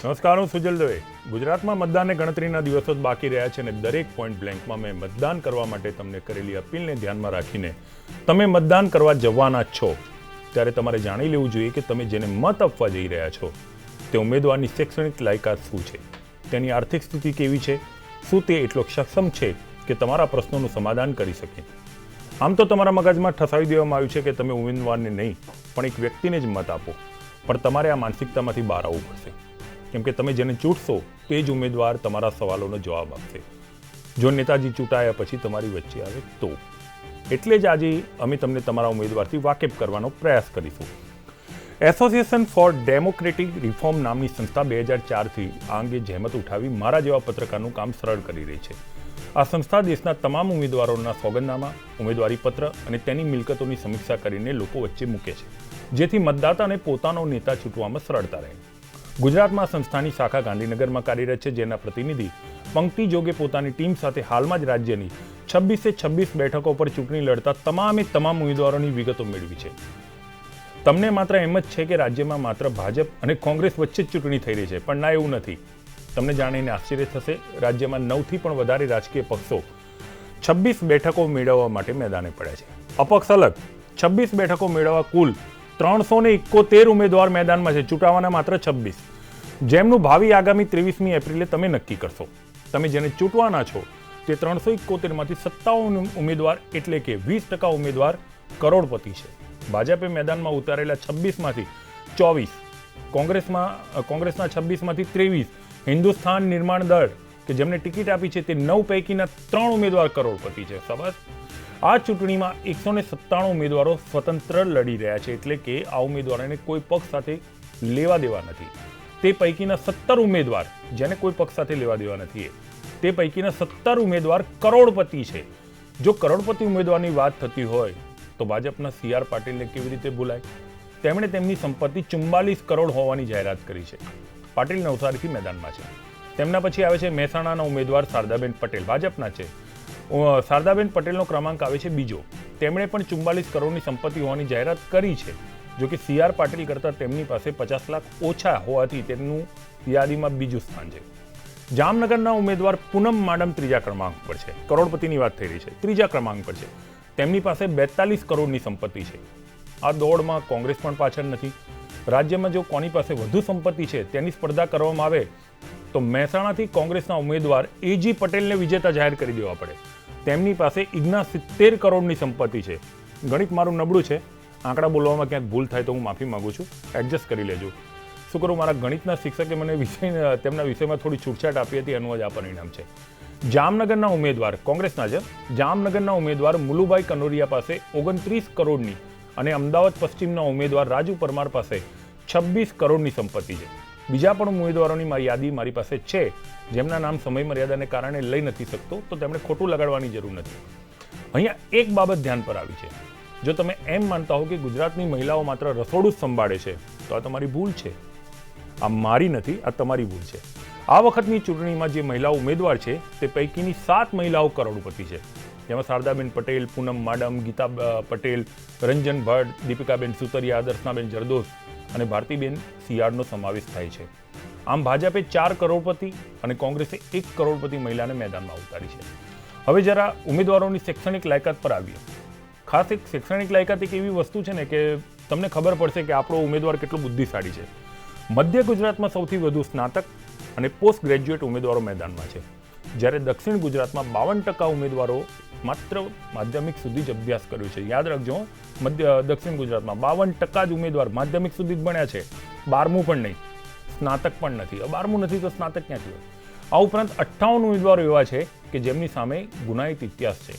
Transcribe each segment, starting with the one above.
નમસ્કાર, હું સુજલ દવે. ગુજરાતમાં મતદાનને ગણતરીના દિવસો જ બાકી રહ્યા છે અને દરેક પોઈન્ટ બ્લેન્કમાં મેં મતદાન કરવા માટે તમને કરેલી અપીલને ધ્યાનમાં રાખીને તમે મતદાન કરવા જવાના છો ત્યારે તમારે જાણી લેવું જોઈએ કે તમે જેને મત આપવા જઈ રહ્યા છો તે ઉમેદવારની શૈક્ષણિક લાયકાત શું છે, તેની આર્થિક સ્થિતિ કેવી છે, શું તે એટલો સક્ષમ છે કે તમારા પ્રશ્નોનું સમાધાન કરી શકે. આમ તો તમારા મગજમાં ઠસાવી દેવામાં આવ્યું છે કે તમે ઉમેદવારને નહીં પણ એક વ્યક્તિને જ મત આપો, પણ તમારે આ માનસિકતામાંથી બહાર આવવું પડશે, કેમ કે તમે જેને ચૂંટશો તે જ ઉમેદવાર તમારા સવાલોનો જવાબ આપશે. જો નેતાજી ચૂંટાયા પછી તમારી વચ્ચે આવે તો. એટલે જ આજે અમે તમને તમારા ઉમેદવારથી વાકેફ કરવાનો પ્રયાસ કરીશું. એસોસિએશન ફોર ડેમોક્રેટિક રિફોર્મ નામની સંસ્થા 2004થી આ અંગે જહેમત ઉઠાવી મારા જેવા પત્રકારનું કામ સરળ કરી રહી છે. આ સંસ્થા દેશના તમામ ઉમેદવારોના સોગંદનામા, ઉમેદવારી પત્ર અને તેની મિલકતોની સમીક્ષા કરીને લોકો વચ્ચે મૂકે છે, જેથી મતદાતાને પોતાનો નેતા ચૂંટવામાં સરળતા રહે. ગુજરાતમાં સંસ્થાની શાખા ગાંધીનગરમાં કાર્યરત છે, જેના પ્રતિનિધિ પંક્તિ જોગે પોતાની ટીમ સાથે હાલમાં જ રાજ્યની 26 બેઠકો પર ચૂંટણી લડતા તમામ ઉમેદવારોની વિગતો મેળવી છે. તમને માત્ર એમ જ છે કે રાજ્યમાં માત્ર ભાજપ અને કોંગ્રેસ વચ્ચે જ ચૂંટણી થઈ રહી છે, પણ ના, એવું નથી. તમને જાણીને આશ્ચર્ય થશે, રાજ્યમાં 9થી પણ વધારે રાજકીય પક્ષો 26 બેઠકો મેળવવા માટે મેદાને પડ્યા છે. અપક્ષ અલગ 26 બેઠકો મેળવવા કુલ 371 ઉમેદવાર મેદાનમાં છે, ચૂંટાવાના માત્ર 26, જેમનું ભાવિ આગામી 23મી એપ્રિલે તમે નક્કી કરશો. તમે જેને ચૂંટવાના છો તે 371માંથી 57 ઉમેદવાર એટલે કે 20% ઉમેદવાર કરોડપતિ છે. ભાજપે મેદાનમાં ઉતારેલા 26માંથી 24, કોંગ્રેસના 26માંથી 23, હિન્દુસ્તાન નિર્માણ દળ કે જેમને ટિકિટ આપી છે તે 9 પૈકીના 3 ઉમેદવાર કરોડપતિ છે. સબસ આ ચૂંટણીમાં 197 ઉમેદવારો સ્વતંત્ર લડી રહ્યા છે, એટલે કે આ ઉમેદવારોને કોઈ પક્ષ સાથે લેવા દેવા નથી. તે પૈકીના 17 ઉમેદવાર જેને કોઈ પક્ષ સાથે લેવા દેવા નથી, તે પૈકીના 17 ઉમેદવાર કરોડપતિ છે. જો કરોડપતિ ઉમેદવારની વાત થતી હોય તો ભાજપના CR પાટીલને કેવી રીતે ભૂલાય? તેમણે તેમની સંપત્તિ 44 કરોડ હોવાની જાહેરાત કરી છે. પાટીલ નવસારીથી મેદાનમાં છે. તેમના પછી આવે છે મહેસાણાના ઉમેદવાર શારદાબેન પટેલ, ભાજપના છે. શારદાબેન પટેલનો ક્રમાંક આવે છે બીજો. તેમણે પણ 44 કરોડની સંપત્તિ હોવાની જાહેરાત કરી છે. જો કે CR પાટીલ કરતાં તેમની પાસે 50 લાખ ઓછા હોવાથી તેમનું યાદીમાં બીજું સ્થાન છે. જામનગરના ઉમેદવાર પૂનમ માડમ ત્રીજા ક્રમાંક પર છે. કરોડપતિની વાત થઈ રહી છે, ત્રીજા ક્રમાંક પર છે. તેમની પાસે 42 કરોડની સંપત્તિ છે. આ દોડમાં કોંગ્રેસ પણ પાછળ નથી. રાજ્યમાં જો કોની પાસે વધુ સંપત્તિ છે તેની સ્પર્ધા કરવામાં આવે તો મહેસાણાથી કોંગ્રેસના ઉમેદવાર AG પટેલને વિજેતા જાહેર કરી દેવા પડે. તેમની પાસે 69 કરોડની સંપત્તિ છે. ગણિત મારું નબળું છે, આંકડા બોલવામાં ક્યાંક ભૂલ થાય તો હું માફી માંગુ છું, એડજસ્ટ કરી લેજો. શું કરું, મારા ગણિતના શિક્ષકે મને તેમના વિષયમાં થોડી છૂટછાટ આપી હતી, એનું જ આ પરિણામ છે. જામનગરના ઉમેદવાર કોંગ્રેસના છે. જામનગરના ઉમેદવાર મુલુભાઈ કનોરિયા પાસે 29 કરોડની અને અમદાવાદ પશ્ચિમના ઉમેદવાર રાજુ પરમાર પાસે 26 કરોડની સંપત્તિ છે. બીજા પણ ઉમેદવારોની યાદી મારી પાસે છે, જેમના નામ સમય મર્યાદાને કારણે લઈ નથી શકતો, તો તેમણે ખોટું લગાડવાની જરૂર નથી. અહીંયા એક બાબત ધ્યાન પર આવી છે. જો તમે એમ માનતા હો કે ગુજરાતની મહિલાઓ માત્ર રસોડું જ સંભાળે છે તો આ તમારી ભૂલ છે. આ મારી નથી, આ તમારી ભૂલ છે. આ વખતની ચૂંટણીમાં જે મહિલા ઉમેદવાર છે તે પૈકીની 7 મહિલાઓ કરોડપતિ છે, જેમાં શારદાબેન પટેલ, પૂનમ માડમ, ગીતા પટેલ, રંજન ભટ્ટ, દીપિકાબેન સુતરિયા, દર્શનાબેન જરદોસ અને ભારતીબેન સિયાળનો સમાવેશ થાય છે. આમ ભાજપે 4 કરોડપતિ અને કોંગ્રેસે 1 કરોડપતિ મહિલાને મેદાનમાં ઉતારી છે. હવે જરા ઉમેદવારોની શૈક્ષણિક લાયકાત પર આવીએ. ખાસ એક શૈક્ષણિક લાયકાત એક એવી વસ્તુ છે ને કે તમને ખબર પડશે કે આપણો ઉમેદવાર કેટલો બુદ્ધિશાળી છે. મધ્ય ગુજરાતમાં સૌથી વધુ સ્નાતક અને પોસ્ટ ગ્રેજ્યુએટ ઉમેદવારો મેદાનમાં છે, જ્યારે દક્ષિણ ગુજરાતમાં 52% ઉમેદવારો માત્ર માધ્યમિક સુધી જ અભ્યાસ કર્યો છે. યાદ રાખજો, દક્ષિણ ગુજરાતમાં 52% જ ઉમેદવાર માધ્યમિક સુધી જ ભણ્યા છે, 12મું પણ નહીં, સ્નાતક પણ નથી. 12મું નથી તો સ્નાતક ક્યાંથી હોય? આ ઉપરાંત 58 ઉમેદવારો એવા છે કે જેમની સામે ગુનાહિત ઇતિહાસ છે,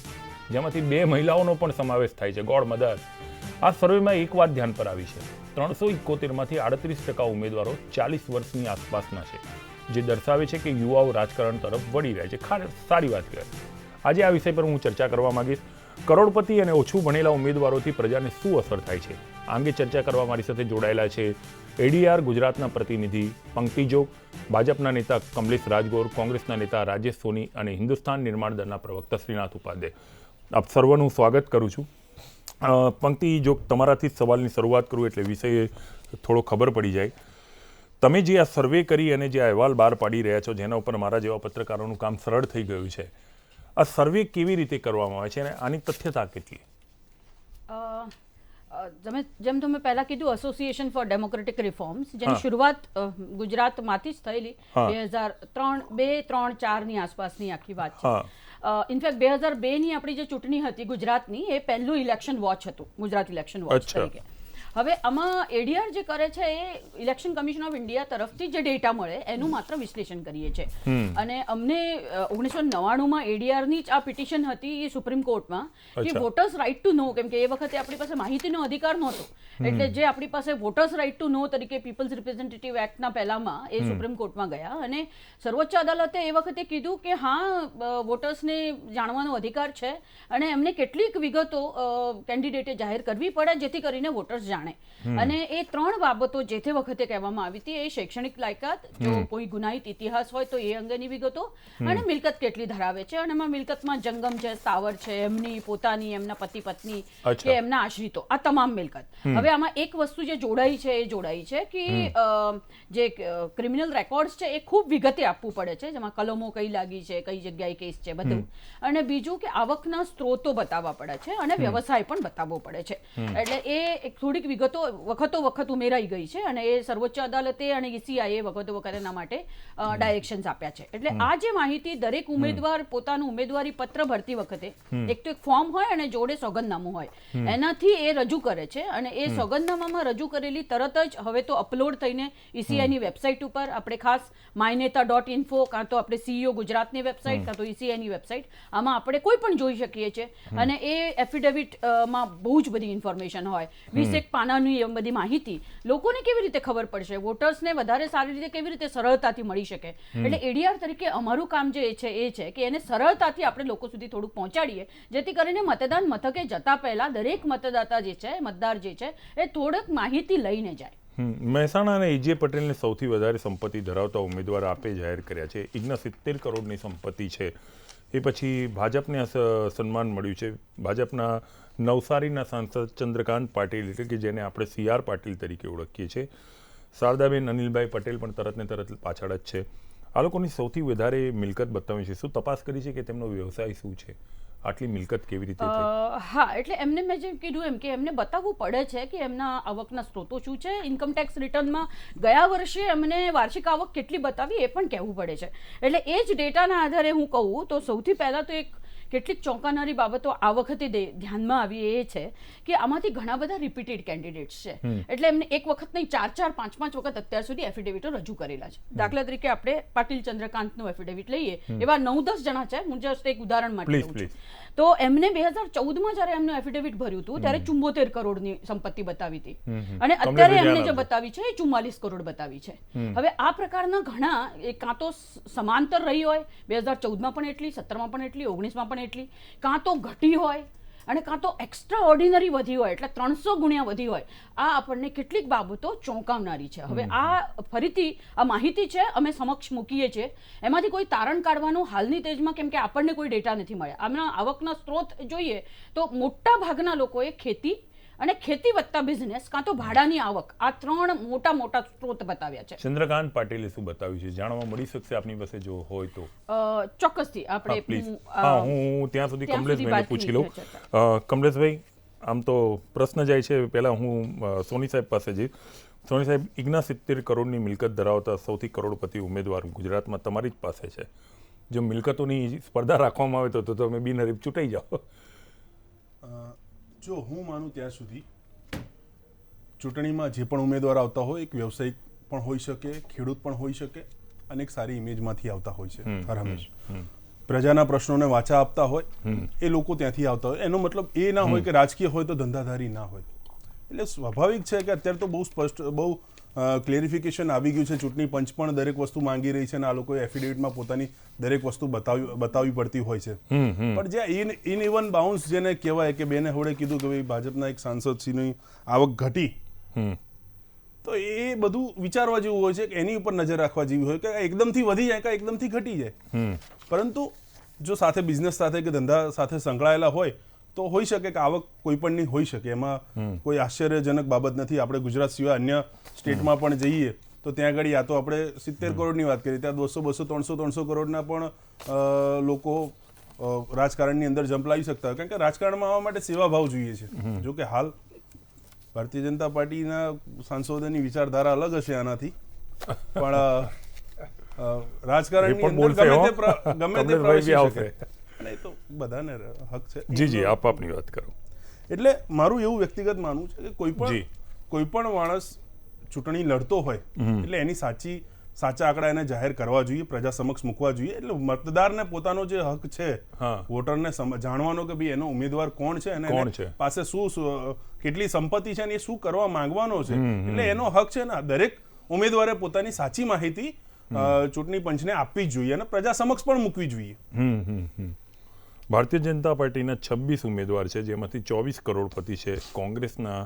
જેમાંથી 2 મહિલાઓનો પણ સમાવેશ થાય છે. God mother. આ સર્વેમાં એક વાત ધ્યાન પર આવી છે, 371માંથી 38% ઉમેદવારો 40 વર્ષની આસપાસના છે, જે દર્શાવે છે કે યુવાઓ રાજકારણ તરફ વળી રહ્યા છે. સારી વાત કહેવાય. આજે આ વિષય પર હું ચર્ચા કરવા માંગીશ. કરોડપતિ અને ઓછું ભણેલા ઉમેદવારોથી પ્રજાને શું અસર થાય છે, આ અંગે ચર્ચા કરવા મારી સાથે જોડાયેલા છે ADR ગુજરાતના પ્રતિનિધિ પંક્તિ જોગ, ભાજપના નેતા કમલેશ રાજગોર, કોંગ્રેસના નેતા રાજેશ સોની અને હિન્દુસ્તાન નિર્માણ દળના પ્રવક્તા શ્રીનાથ ઉપાધ્યાય. આપ સર્વનું સ્વાગત કરું છું. પંક્તિ જોગ, તમારાથી જ સવાલની શરૂઆત કરું એટલે વિષય થોડો ખબર પડી જાય. તમે જે આ સર્વે કરી અને જે અહેવાલ બહાર પાડી રહ્યા છો, જેના ઉપર મારા જેવા પત્રકારોનું કામ સરળ થઈ ગયું છે, આ સર્વે કેવી રીતે કરવામાં આવે છે અને આની તથ્યતા કેટલી? જેમ તમે પહેલા કીધું, એસોસિએશન ફોર ડેમોક્રેટિક રિફોર્મ્સ, જેની શરૂઆત ગુજરાતમાંથી જ થયેલી 2003-4ની આસપાસની આખી વાત છે. ઇનફેક્ટ 2002ની આપણી જે ચૂંટણી હતી ગુજરાતની, એ પહેલું ઇલેક્શન વોચ હતું, ગુજરાત ઇલેક્શન વોચ તરીકે. હવે આમાં એડીઆર જે કરે છે એ ઇલેક્શન કમિશન ઓફ ઇન્ડિયા તરફથી જે ડેટા મળે એનું માત્ર વિશ્લેષણ કરીએ છીએ. અને અમને 1999માં એડીઆરની જ આ પિટિશન હતી એ સુપ્રીમ કોર્ટમાં કે વોટર્સ રાઇટ ટુ નો, કેમ કે એ વખતે આપણી પાસે માહિતીનો અધિકાર નહોતો, એટલે જે આપણી પાસે વોટર્સ રાઇટ ટુ નો તરીકે પીપલ્સ રિપ્રેઝેન્ટેટિવ એક્ટના પહેલામાં એ સુપ્રીમ કોર્ટમાં ગયા અને સર્વોચ્ચ અદાલતે એ વખતે કીધું કે હા, વોટર્સને જાણવાનો અધિકાર છે અને એમને કેટલીક વિગતો કેન્ડિડેટે જાહેર કરવી પડે જેથી કરીને વોટર્સ જાણે. અને એ 3 બાબતો જે તે વખતે કહેવામાં આવી હતી, એ શૈક્ષણિક લાયકાત, જો કોઈ ગુનાહિત ઇતિહાસ હોય તો એ અંગેની વિગતો, અને મિલકત કેટલી ધરાવે છે, અને એમાં મિલકતમાં જંગમ છે, સ્થાવર છે, એમની પોતાની, એમના પતિ પત્ની કે એમના આશ્રિતો, આ તમામ મિલકત. હવે આમાં એક વસ્તુ જે જોડાઈ છે એ જોડાઈ છે કે જે ક્રિમિનલ રેકોર્ડ્સ છે એ ખૂબ વિગતે આપવું પડે છે, જેમાં કલમો કઈ લાગી છે, કઈ જગ્યાએ કેસ છે, બધું. અને બીજું કે આવકના સ્ત્રોતો બતાવવા પડે છે અને વ્યવસાય પણ બતાવવો પડે છે. એટલે એ થોડીક વિગતો વખત ઉમેરાઈ ગઈ છે અને એ સર્વોચ્ચ અદાલતે અને ઈસીઆઈએ વખત એના માટે ડાયરેક્શન્સ આપ્યા છે. એટલે આ જે માહિતી દરેક ઉમેદવાર પોતાનું ઉમેદવારી પત્ર ભરતી વખતે એક તો એક ફોર્મ હોય અને જોડે સોગંદનામું હોય, એનાથી એ રજૂ કરે છે. અને એ સોગંદનામામાં રજૂ કરેલી તરત જ હવે તો અપલોડ થઈને ઈસીઆઈની વેબસાઇટ ઉપર, આપણે ખાસ myNeta.info કાં તો આપણે સીઈઓ ગુજરાતની વેબસાઇટ કાં તો ઈસીઆઈની વેબસાઇટ, આમાં આપણે કોઈ પણ જોઈ શકીએ છીએ. અને એ એફિડેવિટમાં બહુ જ બધી ઇન્ફોર્મેશન હોય, 20 પાનાની એમ બધી માહિતી. લોકોને કેવી રીતે ખબર પડશે, વોટર્સને વધારે સારી રીતે કેવી રીતે સરળતાથી મળી શકે? એટલે એડીઆર તરીકે અમારું કામ જે છે એ છે કે એને સરળતાથી આપણે લોકો સુધી થોડુંક પહોંચાડીએ, જેથી કરીને મતદાન મથકે જતા પહેલા દરેક મતદાતા જે છે, મતદાર જે છે, એ થોડક માહિતી લઈને જાય. મહેસાણા અને એજે પટેલને સૌથી વધારે સંપત્તિ ધરાવતા ઉમેદવાર આપે જાહેર કર્યા છે. 69 કરોડની સંપત્તિ છે. એ પછી ભાજપને સન્માન મળ્યું છે. ભાજપના નવસારીના સાંસદ ચંદ્રકાંત પાટીલ, એટલે કે જેને આપણે CR પાટીલ તરીકે ઓળખીએ છીએ, શારદાબેન અનિલભાઈ પટેલ પણ તરત ને તરત પાછળ જ છે. આ લોકોની સૌથી વધારે મિલકત બતાવી છે. શું તપાસ કરી છે કે તેમનો વ્યવસાય શું છે? આટલી મિલકત કેવી રીતે થઈ? હા, એટલે એમને મેં જેમ કીધું એમ કે એમને બતાવવું પડે છે કે એમના આવકના સ્ત્રોતો શું છે. ઇન્કમટેક્સ રિટર્નમાં ગયા વર્ષે એમને વાર્ષિક આવક કેટલી બતાવી એ પણ કહેવું પડે છે. એટલે એ જ ડેટાના આધારે હું કહું તો સૌથી પહેલાં તો એક કેટલીક ચોંકાવનારી બાબતો આ વખતે ધ્યાનમાં આવી એ છે કે આમાંથી ઘણા બધા રિપીટેડ કેન્ડિડેટ્સ છે. એટલે એમને એક વખત નહીં, 4-4, 5-5 વખત અત્યાર સુધી એફિડેવિટો રજૂ કરેલા છે. દાખલા તરીકે આપણે પાટીલ ચંદ્રકાંતનું એફિડેવિટ લઈએ, એવા 9-10 જણા છે. હું જસ્ટ એક ઉદાહરણ માટે કહું છું. તો એમને 2014માં જ્યારે એમનું એફિડેવિટ ભર્યું હતું ત્યારે 74 કરોડની સંપત્તિ બતાવી હતી, અને અત્યારે એમને જે બતાવી છે એ 44 કરોડ બતાવી છે. હવે આ પ્રકારના ઘણા, એ કાં તો સમાંતર રહી હોય, 2014માં પણ એટલી, 17માં પણ એટલી, 19માં પણ એટલી, કાં તો ઘટી હોય અને કાં તો એક્સ્ટ્રા ઓર્ડિનરી વધી હોય, એટલે 300 ગુણ્યા વધી હોય. આ આપણને કેટલીક બાબતો ચોંકાવનારી છે. હવે આ ફરીથી આ માહિતી છે, અમે સમક્ષ મૂકીએ છીએ. એમાંથી કોઈ તારણ કાઢવાનું હાલની તેજમાં, કેમ કે આપણને કોઈ ડેટા નથી મળ્યા. આમના આવકના સ્ત્રોત જોઈએ તો મોટા ભાગના લોકોએ ખેતી અને ખેતી વત્તા બિઝનેસ કાં તો ભાડાની આવક, આ 3 મોટા સ્ત્રોત બતાવ્યા છે. ચંદ્રકાંત પાટીલે શું બતાવ્યું છે જાણવા મળી શકશે આપની પાસે જો હોય તો? ચોક્કસથી આપણે હું ત્યાં સુધી કમલેશભાઈને પૂછી લઉં. કમલેશભાઈ, આમ તો પ્રશ્ન જાય છે, પહેલાં હું સોની સાહેબ પાસે જઈશ. સોની સાહેબ, 69 કરોડની મિલકત ધરાવતા સૌથી કરોડપતિ ઉમેદવાર ગુજરાતમાં તમારી જ પાસે છે. જો મિલકતોની સ્પર્ધા રાખવામાં આવે તો તમે બિનહરીફ ચૂંટાઈ જાઓ. જો હું માનું ત્યાં સુધી ચૂંટણીમાં જે પણ ઉમેદવાર આવતા હોય, એક વ્યવસાયિક પણ હોઈ શકે, ખેડૂત પણ હોઈ શકે, અને એક સારી ઇમેજમાંથી આવતા હોય છે. હર હંમેશ પ્રજાના પ્રશ્નોને વાચા આપતા હોય એ લોકો ત્યાંથી આવતા હોય. એનો મતલબ એ ના હોય કે રાજકીય હોય તો ધંધાધારી ના હોય. એટલે સ્વાભાવિક છે કે અત્યારે તો બહુ સ્પષ્ટ, બહુ ક્લેરિફિકેશન આવી ગયું છે. ચૂંટણી પંચ પણ દરેક વસ્તુ માંગી રહી છે અને આ લોકોએ એફિડેવિટમાં પોતાની દરેક વસ્તુ બતાવવી પડતી હોય છે. પણ જ્યાં ઇન બાઉન્સ જેને કહેવાય કે બેને હોડે કીધું કે ભાઈ ભાજપના એક સાંસદશ્રીની આવક ઘટી, તો એ બધું વિચારવા જેવું હોય છે કે એની ઉપર નજર રાખવા જેવી હોય કે એકદમથી વધી જાય કે એકદમથી ઘટી જાય. પરંતુ જો સાથે બિઝનેસ સાથે કે ધંધા સાથે સંકળાયેલા હોય તો હોઈ શકે કે આવક કોઈ પણ ની હોઈ શકે. એમાં કોઈ આશ્ચર્યજનક બાબત નથી. આપણે ગુજરાત સિવાય અન્ય સ્ટેટમાં પણ જઈએ તો ત્યાં આગળ યા તો આપણે 70 કરોડની વાત કરીએ, ત્યાં 200, 200, 300 કરોડના પણ લોકો રાજકારણની અંદર ઝંપલાવી શકતા હોય, કારણ કે રાજકારણમાં આવવા માટે સેવાભાવ જોઈએ છે. જો કે હાલ ભારતીય જનતા પાર્ટીના સાંસદોની વિચારધારા અલગ હશે આનાથી, પણ રાજકારણની અંદર ગમે તે પ્રવેશી શકે, અને તો બધાને હક છે. જી આપ આપની વાત કરો. એટલે મારું એવું વ્યક્તિગત માનવું છે કે કોઈ પણ માણસ ચૂંટણી લડતો હોય એટલે એની સાચા આંકડા એને જાહેર કરવા જોઈએ, પ્રજા સમક્ષ મૂકવા જોઈએ. એટલે મતદારને પોતાનો જે હક છે વોટરને જાણવાનો કે ભાઈ એનો ઉમેદવાર કોણ છે અને પાસે શું કેટલી સંપત્તિ છે અને એ શું કરવા માંગવાનો છે, એટલે એનો હક છે ને દરેક ઉમેદવારે પોતાની સાચી માહિતી ચૂંટણી પંચને આપવી જ જોઈએ અને પ્રજા સમક્ષ પણ મૂકવી જોઈએ. ભારતીય જનતા પાર્ટીના 26 ઉમેદવાર છે, જેમાંથી 24 કરોડપતિ છે. કોંગ્રેસના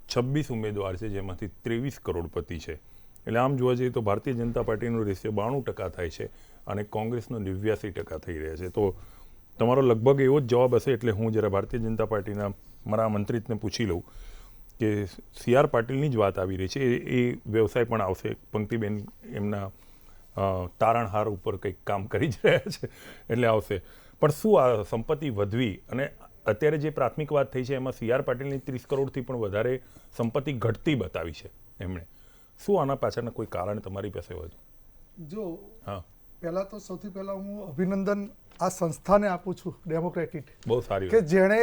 26 ઉમેદવાર છે, જેમાંથી 23 કરોડપતિ છે. એટલે આમ જોવા જઈએ તો ભારતીય જનતા પાર્ટીનો રેશિયો 92% થાય છે અને કોંગ્રેસનો 89% થઈ રહ્યા છે. તો તમારો લગભગ એવો જ જવાબ હશે. એટલે હું જરા ભારતીય જનતા પાર્ટીના મારા આમંત્રિતને પૂછી લઉં કે CR પાટીલની જ વાત આવી રહી છે, એ વ્યવસાય પણ આવશે. પંક્તિબેન એમના તારણહાર ઉપર કંઈક કામ કરી જ રહ્યા છે એટલે આવશે. પણ શું આ સંપત્તિ વધવી અને અત્યારે જે પ્રાથમિક વાત થઈ છે એમાં CR પાટીલની 30 કરોડથી પણ વધારે સંપત્તિ ઘટતી બતાવી છે એમણે. શું આના પાછળના કોઈ કારણ તમારી પાસે હોય તો? જો પહેલાં તો સૌથી પહેલાં હું અભિનંદન આ સંસ્થાને આપું છું, ડેમોક્રેટિક, બહુ સારી, કે જેણે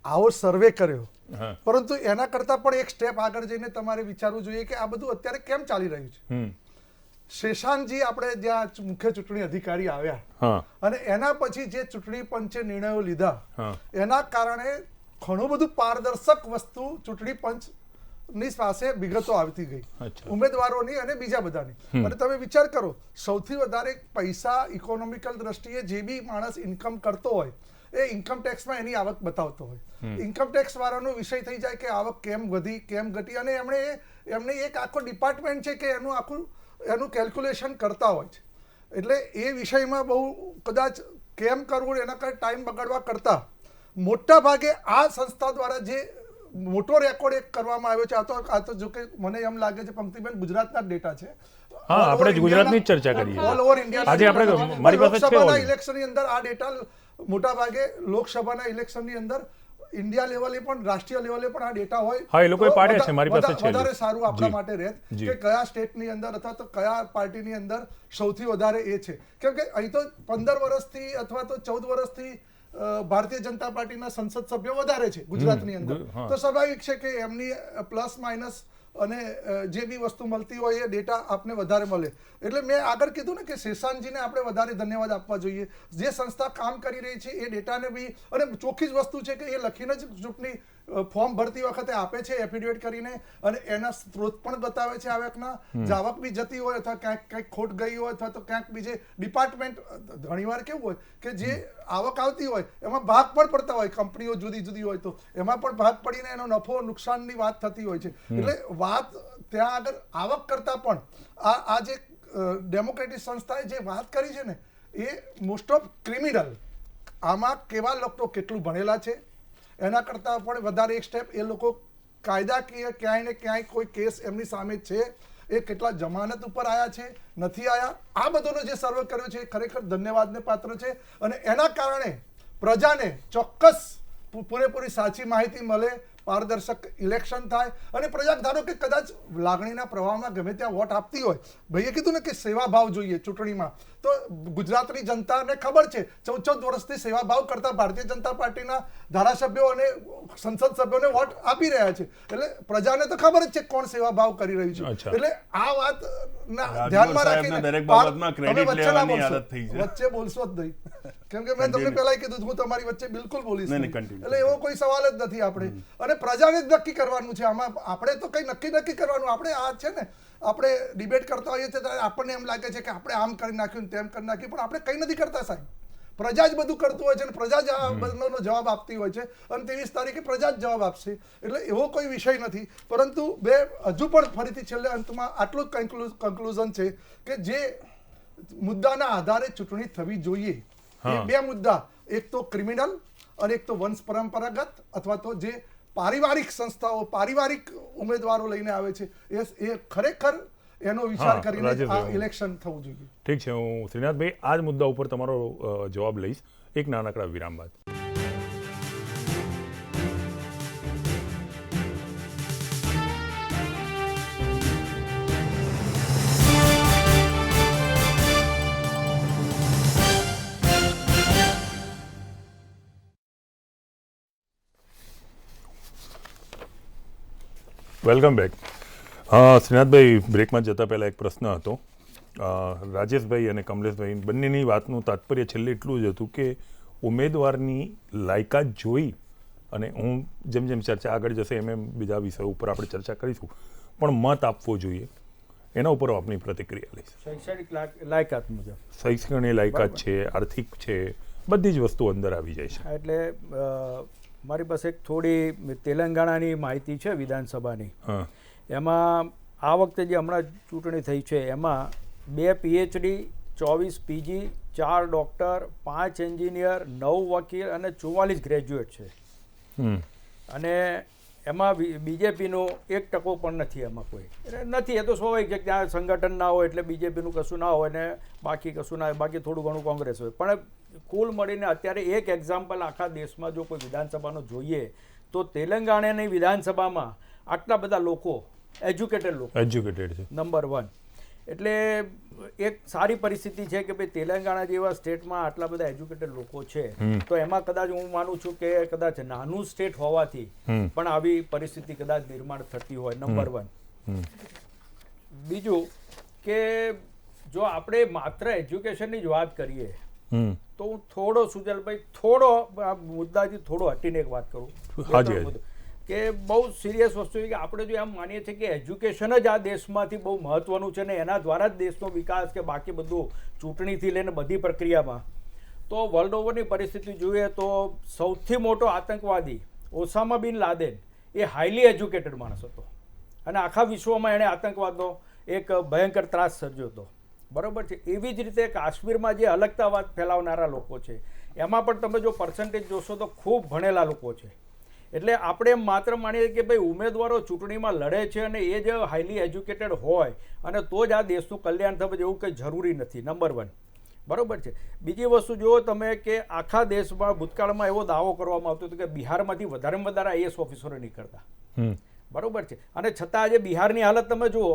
આવો સર્વે કર્યો. પરંતુ એના કરતાં પણ એક સ્ટેપ આગળ જઈને તમારે વિચારવું જોઈએ કે આ બધું અત્યારે કેમ ચાલી રહ્યું છે. શેષાનજી આપણે જ્યાં મુખ્ય ચૂંટણી અધિકારી આવ્યા અને એના પછી જે ચૂંટણી પંચે નિર્ણયો લીધા એના કારણે ઘણું બધું પારદર્શક વસ્તુ ચૂંટણી પંચ ની પાસે વિગતો આવતી ગઈ, ઉમેદવારોની અને બીજા બધાની. અને તમે વિચાર કરો, સૌથી વધારે પૈસા ઇકોનોમિકલ દ્રષ્ટિએ જે બી માણસ ઇન્કમ કરતો હોય એ ઇન્કમ ટેક્સમાં એની આવક બતાવતો હોય. ઇન્કમ ટેક્સ વાળાનો વિષય થઈ જાય કે આવક કેમ વધી કેમ ઘટી, અને એમને એક આખો ડિપાર્ટમેન્ટ છે કે એનું કેલ્ક્યુલેશન કરતા હોય છે. એટલે એ વિષયમાં બહુ કદાચ કેમ કરવું એના કરતા ટાઈમ બગાડવા કરતા મોટા ભાગે આ સંસ્થા દ્વારા જે મોટો રેકોર્ડ એક કરવામાં આવ્યો છે, આ તો જો કે મને એમ લાગે છે પંક્તિબેન ગુજરાતના જ ડેટા છે. આપણે ગુજરાતની જ ચર્ચા કરીએ. ઓલ ઓવર ઇન્ડિયા આજે આપણે મારી પાસે છે લોકસભાના ઇલેક્શનની અંદર આ ડેટા મોટા ભાગે લોકસભાના ઇલેક્શનની અંદર ઇન્ડિયા લેવલે પણ રાષ્ટ્રીય લેવલે પણ આ ડેટા હોય. હા, એ લોકોએ પાડ્યા છે, મારી પાસે છે. વધારે સારું આપણા માટે રહે કે કયા સ્ટેટની અંદર અથવા તો કયા પાર્ટીની અંદર સૌથી વધારે એ છે. કેમ કે અહીં તો 15 વર્ષથી અથવા તો 14 વર્ષથી ભારતીય જનતા પાર્ટીના સંસદ સભ્યો વધારે છે ગુજરાતની અંદર, તો સ્વાભાવિક છે કે એમની પ્લસ માઇનસ અને જે બી વસ્તુ મળતી હોય એ ડેટા આપને વધારે મળે. એટલે મેં આગળ કીધું ને કે શેષાનજીને આપણે વધારે ધન્યવાદ આપવા જોઈએ. જે સંસ્થા કામ કરી રહી છે એ ડેટાને બી, અને ચોખ્ખી જ વસ્તુ છે કે એ લખીને જ ચૂંટણી ફોર્મ ભરતી વખતે આપે છે એફિડેવિટ કરીને, અને એના સ્ત્રોત પણ બતાવે છે આવકના. જાવક બી જતી હોય અથવા ક્યાંક ખોટ ગઈ હોય અથવા તો ક્યાંક બીજે ડિપાર્ટમેન્ટ, ઘણીવાર કેવું હોય કે જે આવક આવતી હોય એમાં ભાગ પણ પડતા હોય, કંપનીઓ જુદી જુદી હોય તો એમાં પણ ભાગ પડીને એનો નફો નુકસાનની વાત થતી હોય છે. એટલે વાત ત્યાં આગળ આવક કરતાં પણ આ જે ડેમોક્રેટિક સંસ્થાએ જે વાત કરી છે ને એ મોસ્ટ ઓફ ક્રિમિનલ, આમાં કેવા લોકો કેટલું ભણેલા છે એના કરતાં પણ વધારે એક સ્ટેપ એ લોકો કાયદાકીય ક્યાંય ને ક્યાંય કોઈ કેસ એમની સામે છે, એ કેટલા જમાનત ઉપર આવ્યા છે નથી આવ્યા, આ બધોનો જે સર્વે કર્યો છે એ ખરેખર ધન્યવાદને પાત્ર છે. અને એના કારણે પ્રજાને ચોક્કસ પૂરેપૂરી સાચી માહિતી મળે, પારદર્શક ઇલેક્શન થાય અને પ્રજા ધારો કે કદાચ લાગણીના પ્રવાહમાં ગમે ત્યાં વોટ આપતી હોય, ભાઈએ કીધું ને કે સેવાભાવ જોઈએ ચૂંટણીમાં, તો ગુજરાતની જનતાને ખબર છે 14 વર્ષથી સેવાભાવ કરતા ભારતીય જનતા પાર્ટીના ધારાસભ્યો અને સંસદ સભ્યોને વોટ આપી રહ્યા છે. એટલે પ્રજાને તો ખબર જ છે કોણ સેવાભાવ કરી રહ્યું છે. એટલે આ વાત ધ્યાનમાં રાખીને વચ્ચે બોલશો જ નહીં, કેમ કે મેં તમને પહેલા કીધું હું તમારી વચ્ચે બિલકુલ બોલીશ નહીં. એટલે એવો કોઈ સવાલ જ નથી. આપણે અને પ્રજાને જ નક્કી કરવાનું છે આમાં, આપણે તો કઈ નક્કી કરવાનું. આપણે આ છે ને આપણે ડિબેટ કરતા હોઈએ છીએ ત્યારે આપણને એમ લાગે છે કે આપણે આમ કરી નાખ્યું તેમ કરી નાખ્યું, પણ આપણે કંઈ નથી કરતા સાહેબ. પ્રજા જ બધું કરતું હોય છે અને પ્રજા જ આ બધોનો જવાબ આપતી હોય છે અને 23 તારીખે પ્રજા જ જવાબ આપશે. એટલે એવો કોઈ વિષય નથી. પરંતુ હજુ પણ ફરીથી છેલ્લે અંતમાં આટલું જ કન્ક્લુઝન છે કે જે મુદ્દાના આધારે ચૂંટણી થવી જોઈએ એ બે મુદ્દા, એક તો ક્રિમિનલ અને એક તો વંશ પરંપરાગત અથવા તો જે પારિવારિક સંસ્થાઓ પારિવારિક ઉમેદવારો લઈને આવે છે, એ ખરેખર એનો વિચાર હા, કરીને રાજેશભાઈ, આ હું- ઇલેક્શન થવું જોઈએ. ઠીક છે, હું શ્રીનાથભાઈ આ જ મુદ્દા ઉપર તમારો જવાબ લઈશ એક નાનકડા વિરામ બાદ. Welcome back. શ્રીનાથભાઈ, બ્રેકમાં જતા પહેલાં એક પ્રશ્ન હતો. રાજેશભાઈ અને કમલેશભાઈ બંનેની વાતનું તાત્પર્ય છેલ્લે એટલું જ હતું કે ઉમેદવારની લાયકાત જોઈ અને હું જેમ જેમ ચર્ચા આગળ જશે એમ બીજા વિષયો ઉપર આપણે ચર્ચા કરીશું, પણ મત આપવો જોઈએ એના ઉપર આપની પ્રતિક્રિયા લઈશ. શૈક્ષણિક લાયકાત મુજબ શૈક્ષણિક લાયકાત છે, આર્થિક છે, બધી જ વસ્તુઓ અંદર આવી જાય છે. એટલે મારી પાસે એક થોડી તેલંગાણાની માહિતી છે વિધાનસભાની. હા, એમાં આ વખતે જે હમણાં ચૂંટણી થઈ છે એમાં 2 PhD, 24 PG, 4 ડૉક્ટર, 5 એન્જિનિયર, 9 વકીલ અને 44 ગ્રેજ્યુએટ છે. અને એમાં બીજેપીનો 1% પણ નથી. એમાં કોઈ એટલે નથી. એ તો સ્વાભાવિક છે કે ત્યાં સંગઠન ના હોય એટલે બીજેપીનું કશું ના હોય ને બાકી કશું ના હોય, બાકી થોડું ઘણું કોંગ્રેસ હોય. પણ કુલ મળીને અત્યારે એક એક્ઝામ્પલ આખા દેશમાં જો કોઈ વિધાનસભાનો જોઈએ તો તેલંગાણાની વિધાનસભામાં આટલા બધા લોકો એજ્યુકેટેડ છે. નંબર 1. એટલે એક સારી પરિસ્થિતિ છે કે ભાઈ તેલંગાણા જેવા સ્ટેટમાં આટલા બધા એજ્યુકેટેડ લોકો છે. તો એમાં કદાચ હું માનું છું કે કદાચ નાનું સ્ટેટ હોવાથી પણ આવી પરિસ્થિતિ કદાચ નિર્માણ થતી હોય. નંબર 1. બીજું કે જો આપણે માત્ર એજ્યુકેશનની જ વાત કરીએ તો હું થોડો સુજલભાઈ થોડો આ મુદ્દાથી થોડો હટીને એક વાત કરું કે બહુ સિરિયસ વસ્તુ છે કે આપણે જો એમ માનીએ છીએ કે એજ્યુકેશન જ આ દેશમાંથી બહુ મહત્વનું છે ને એના દ્વારા જ દેશનો વિકાસ કે બાકી બધું ચૂંટણીથી લઈને બધી પ્રક્રિયામાં, તો વર્લ્ડ ઓવરની પરિસ્થિતિ જોઈએ તો સૌથી મોટો આતંકવાદી ઓસામા બિન લાદેન એ હાઈલી એજ્યુકેટેડ માણસ હતો અને આખા વિશ્વમાં એણે આતંકવાદનો એક ભયંકર ત્રાસ સર્જ્યો હતો. બરાબર છે. એવી જ રીતે કાશ્મીરમાં જે અલગતાવાદ ફેલાવનારા લોકો છે એમાં પણ તમે જો પર્સન્ટેજ જોશો તો ખૂબ ભણેલા લોકો છે. એટલે આપણે માત્ર માનીએ કે ભાઈ ઉમેદવારો ચૂંટણીમાં લડે છે અને એ જ હાઈલી એજ્યુકેટેડ હોય અને તો જ આ દેશનું કલ્યાણ થશે એવું કંઈ જરૂરી નથી. નંબર 1. બરાબર છે. બીજી વસ્તુ જુઓ તમે કે આખા દેશમાં ભૂતકાળમાં એવો દાવો કરવામાં આવતો હતો કે બિહારમાંથી વધારેમાં વધારે IAS ઓફિસરો નીકળતા. બરાબર છે. અને છતાં આજે બિહારની હાલત તમે જુઓ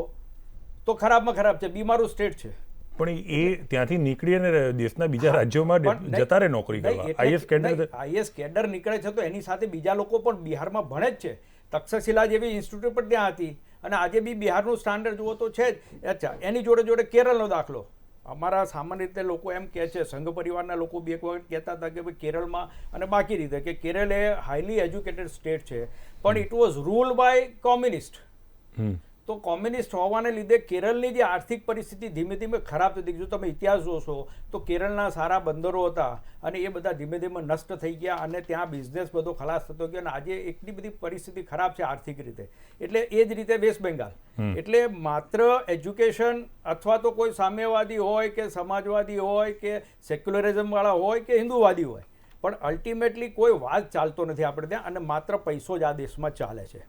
તો ખરાબમાં ખરાબ છે. બીમારું સ્ટેટ છે. પણ એ ત્યાંથી નીકળી અને દેશના બીજા રાજ્યોમાં જતા રહે નોકરી કરવા. IAS કેડર નીકળે છે તો એની સાથે બીજા લોકો પણ બિહારમાં ભણે જ છે. તક્ષશિલા જેવી ઇન્સ્ટિટ્યૂટ પણ ત્યાં હતી અને આજે બી બિહારનું સ્ટાન્ડર્ડ જુઓ તો છે જ. અચ્છા, એની જોડે જોડે કેરળનો દાખલો. અમારા સામાન્ય રીતે લોકો એમ કહે છે, સંઘ પરિવારના લોકો બી એક વખત કહેતા હતા કે ભાઈ કેરળમાં અને બાકી રીતે કે કેરળ એ હાઈલી એજ્યુકેટેડ સ્ટેટ છે પણ it was ruled by communist. તો કોમ્યુનિસ્ટ હોવાને લીધે કેરળની જે આર્થિક પરિસ્થિતિ ધીમે ધીમે ખરાબ થતી. જો તમે ઇતિહાસ જોશો તો કેરળના સારા બંદરો હતા અને એ બધા ધીમે ધીમે નષ્ટ થઈ ગયા અને ત્યાં બિઝનેસ બધો ખલાસ થતો ગયો અને આજે એટલી બધી પરિસ્થિતિ ખરાબ છે આર્થિક રીતે. એટલે એ જ રીતે વેસ્ટ બેંગાલ. એટલે માત્ર એજ્યુકેશન અથવા તો કોઈ સામ્યવાદી હોય કે સમાજવાદી હોય કે સેક્યુલરિઝમવાળા હોય કે હિન્દુવાદી હોય પણ અલ્ટિમેટલી કોઈ વાત ચાલતો નથી આપણે ત્યાં અને માત્ર પૈસો જ આ દેશમાં ચાલે છે.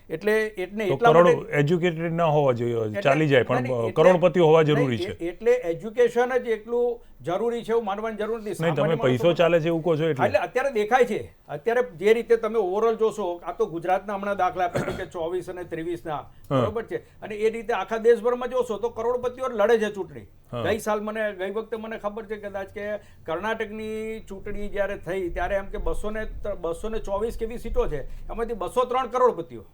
એટલે એટલા કરોડો એજ્યુકેટેડ ના હોવા જોઈએ, ચાલી જાય પણ કરોડપતિ હોવા જરૂરી છે. એટલે એજ્યુકેશન જ એટલું જરૂરી છે એવું માનવાની જરૂર નથી. નહીં, તમે પૈસો ચાલે છે એવું કહો છો એટલે અત્યારે દેખાય છે. અત્યારે જે રીતે તમે ઓવરઓલ જોશો, આ તો ગુજરાતના હમણાં દાખલા આપે છે કે 24 અને 23ના બરોબર છે અને એ રીતે આખા દેશભરમાં જોશો તો કરોડપતિઓ લડે છે ચૂંટણી. ગઈ વખતે મને ખબર છે કદાચ કે કર્ણાટકની ચૂંટણી જ્યારે થઈ ત્યારે એમ કે 224 કેવી સીટો છે એમાંથી 203 કરોડપતિઓ.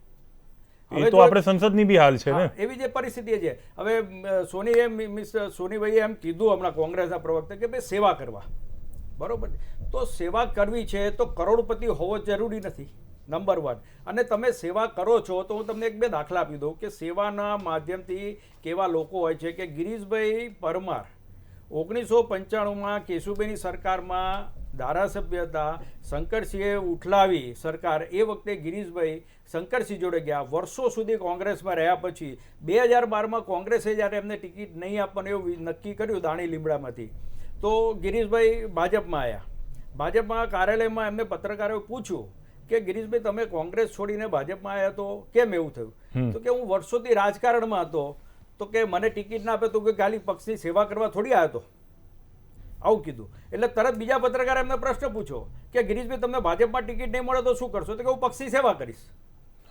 એ તો આપણે સંસદની બી હાલ છે ને. એવી જે પરિસ્થિતિ છે. હવે સોનીભાઈએ એમ કીધું હમણાં કોંગ્રેસના પ્રવક્તા કે ભાઈ સેવા કરવા. બરોબર. તો સેવા કરવી છે તો કરોડપતિ હોવો જરૂરી નથી. નંબર 1. અને તમે સેવા કરો છો તો હું તમને 1-2 દાખલા આપી દઉં કે સેવાના માધ્યમથી કેવા લોકો હોય છે કે ગિરીશભાઈ પરમાર 1995માં કેશુભાઈની સરકારમાં ધારાસભ્ય હતા. શંકરસિંહે ઉઠલાવી સરકાર, એ વખતે ગિરીશભાઈ શંકરસિંહ જોડે ગયા. વર્ષો સુધી કોંગ્રેસમાં રહ્યા પછી 2012માં કોંગ્રેસે જ્યારે એમને ટિકિટ નહીં આપવાનું એવું નક્કી કર્યું દાણી લીમડામાંથી તો ગિરીશભાઈ ભાજપમાં આવ્યા. ભાજપમાં કાર્યાલયમાં એમને પત્રકારોએ પૂછ્યું કે ગિરીશભાઈ તમે કોંગ્રેસ છોડીને ભાજપમાં આવ્યા તો કેમ એવું થયું? તો કે હું વર્ષોથી રાજકારણમાં હતો તો કે મને ટિકિટ ના આપે તો કે ખાલી પક્ષની સેવા કરવા થોડી આવ્યો હતો, આવું કીધું. એટલે તરત બીજા પત્રકારે એમને પ્રશ્ન પૂછ્યો કે ગિરીશભાઈ તમને ભાજપમાં ટિકિટ નહીં મળે તો શું કરશો? તો કે હું પક્ષની સેવા કરીશ.